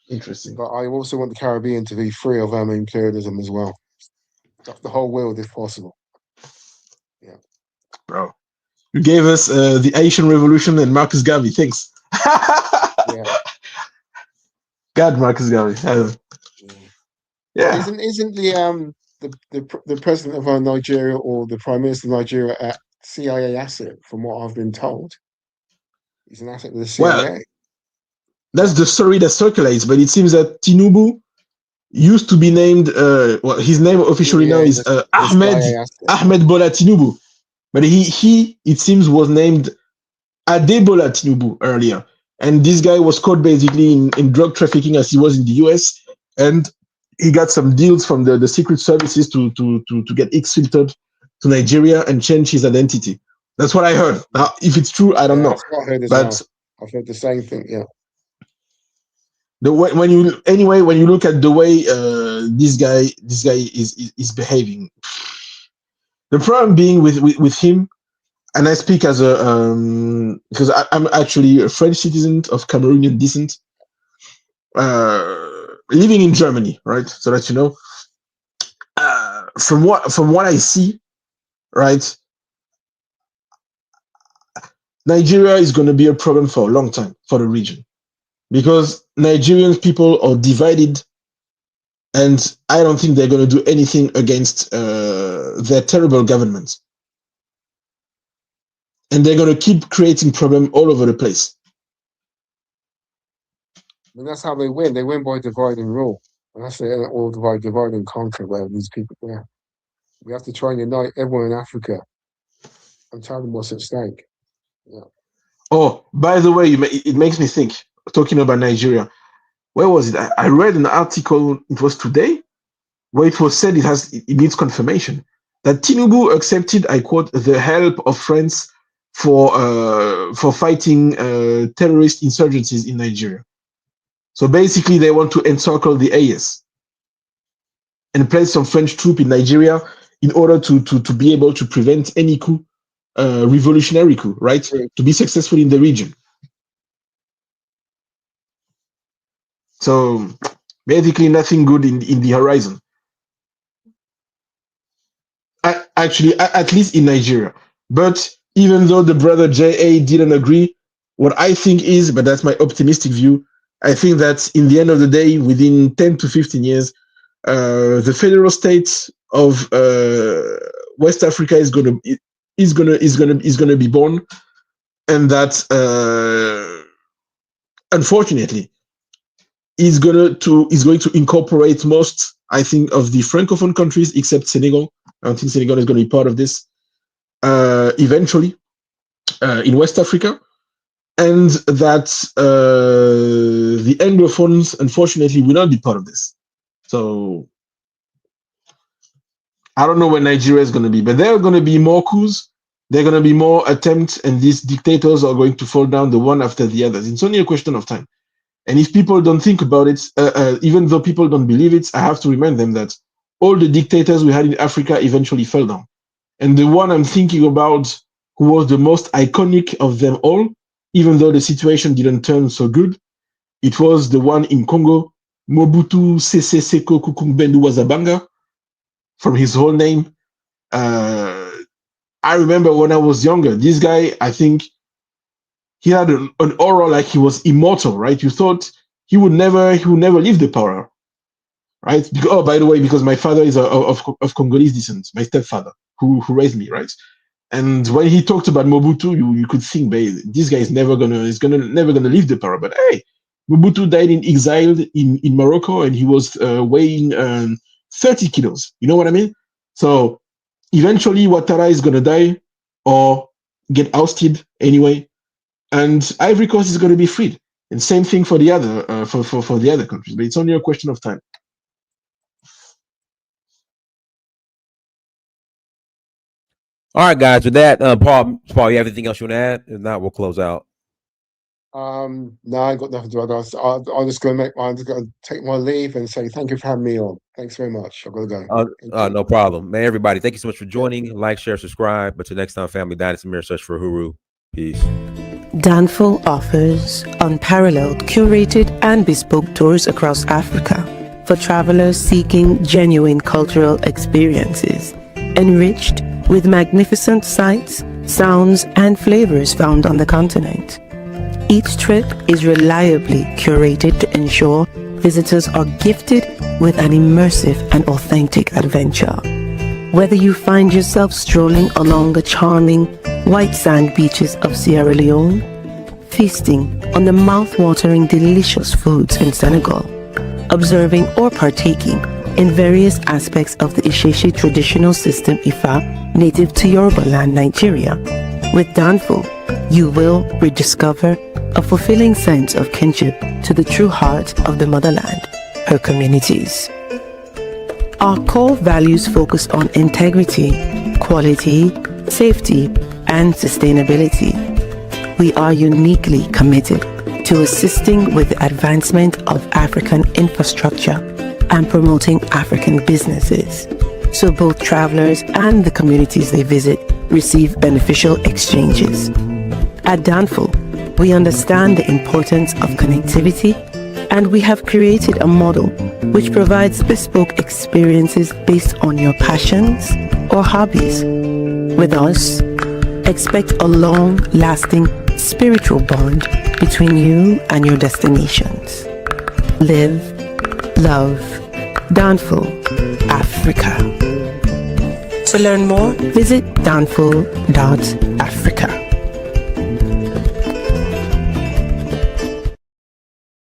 Interesting. But I also want the Caribbean to be free of imperialism as well. The whole world, if possible. Yeah. Bro, you gave us the Haitian Revolution and Marcus Garvey. Thanks. Yeah. God, Marcus Garvey. But Yeah. isn't the president of Nigeria or the prime minister of Nigeria a CIA asset? From what I've been told, he's an asset of the Well, CIA. that's the story that circulates. But it seems that Tinubu used to be named. Well, his name officially now Yeah, is the CIA asset. Ahmed Bola Tinubu. But he it seems was named Adebola Tinubu earlier. And this guy was caught basically in drug trafficking as he was in the US. And he got some deals from the secret services to get exfiltered to Nigeria and change his identity. That's what I heard. Now, if it's true, I don't Yeah, know. that's what I heard as well. But I've heard the same thing. Yeah. the way, when you look at the way this guy is behaving, the problem being with him, and I speak as a because I'm actually a French citizen of Cameroonian descent, living in Germany, right? So that you know, from what I see, right, Nigeria is going to be a problem for a long time for the region because Nigerian people are divided, and I don't think they're going to do anything against their terrible government, and they're going to keep creating problems all over the place. And that's how they win. They win by divide and rule. And that's the all divide and conquer where these people there. We have to try and unite everyone in Africa and tell them what's at stake. Yeah. Oh, by the way, it makes me think, talking about Nigeria, where was it? I read an article, it was today, where it was said it needs confirmation that Tinubu accepted, I quote, the help of France for fighting terrorist insurgencies in Nigeria. So basically, they want to encircle the AS and place some French troop in Nigeria in order to be able to prevent any coup, revolutionary coup, right? To be successful in the region. So basically, nothing good in the horizon. Actually, at least in Nigeria. But even though the brother JA didn't agree, what I think is, but that's my optimistic view, I think that in the end of the day, within 10 to 15 years, the federal state of West Africa is gonna be born, and that unfortunately is going to incorporate most, I think, of the francophone countries except Senegal. I don't think Senegal is going to be part of this eventually in West Africa, and that the Anglophones, unfortunately, will not be part of this. So I don't know where Nigeria is going to be, but there are going to be more coups. There are going to be more attempts, and these dictators are going to fall down the one after the others. It's only a question of time. And if people don't think about it, even though people don't believe it, I have to remind them that all the dictators we had in Africa eventually fell down. And the one I'm thinking about, who was the most iconic of them all, even though the situation didn't turn so good, it was the one in Congo, Mobutu Sese Seko Kukumbendu Wazabanga, from his whole name. I remember when I was younger, this guy, I think he had an aura like he was immortal, right? You thought he would never leave the power, right? Because, oh, by the way, because my father is of Congolese descent, my stepfather who raised me, right? And when he talked about Mobutu, you could think, babe, this guy is never gonna leave the power. But hey, Mobutu died in exile in Morocco, and he was weighing 30 kilos. You know what I mean? So eventually, Ouattara is gonna die or get ousted anyway, and Ivory Coast is going to be freed. And same thing for the other for the other countries. But it's only a question of time. All right, guys. With that, Paul, you have anything else you want to add? If not, we'll close out. No, I got nothing to add. I'm just going to take my leave and say thank you for having me on. Thanks very much. I've got to go. No problem, man. Everybody, thank you so much for joining. Like, share, subscribe. But till next time, family, Dynasty Mirror Search for Huru. Peace. Danful offers unparalleled, curated, and bespoke tours across Africa for travelers seeking genuine cultural experiences, enriched with magnificent sights, sounds, and flavors found on the continent. Each trip is reliably curated to ensure visitors are gifted with an immersive and authentic adventure. Whether you find yourself strolling along the charming white sand beaches of Sierra Leone, feasting on the mouth-watering delicious foods in Senegal, observing or partaking in various aspects of the Isheshe traditional system Ifa native to Yoruba land, Nigeria, with Danful, you will rediscover a fulfilling sense of kinship to the true heart of the motherland, her communities. Our core values focus on integrity, quality, safety, and sustainability. We are uniquely committed to assisting with the advancement of African infrastructure and promoting African businesses, so both travelers and the communities they visit receive beneficial exchanges. At Danful, we understand the importance of connectivity, and we have created a model which provides bespoke experiences based on your passions or hobbies. With us, expect a long-lasting spiritual bond between you and your destinations. Live, love, Danful, Africa. To learn more, visit danful.africa.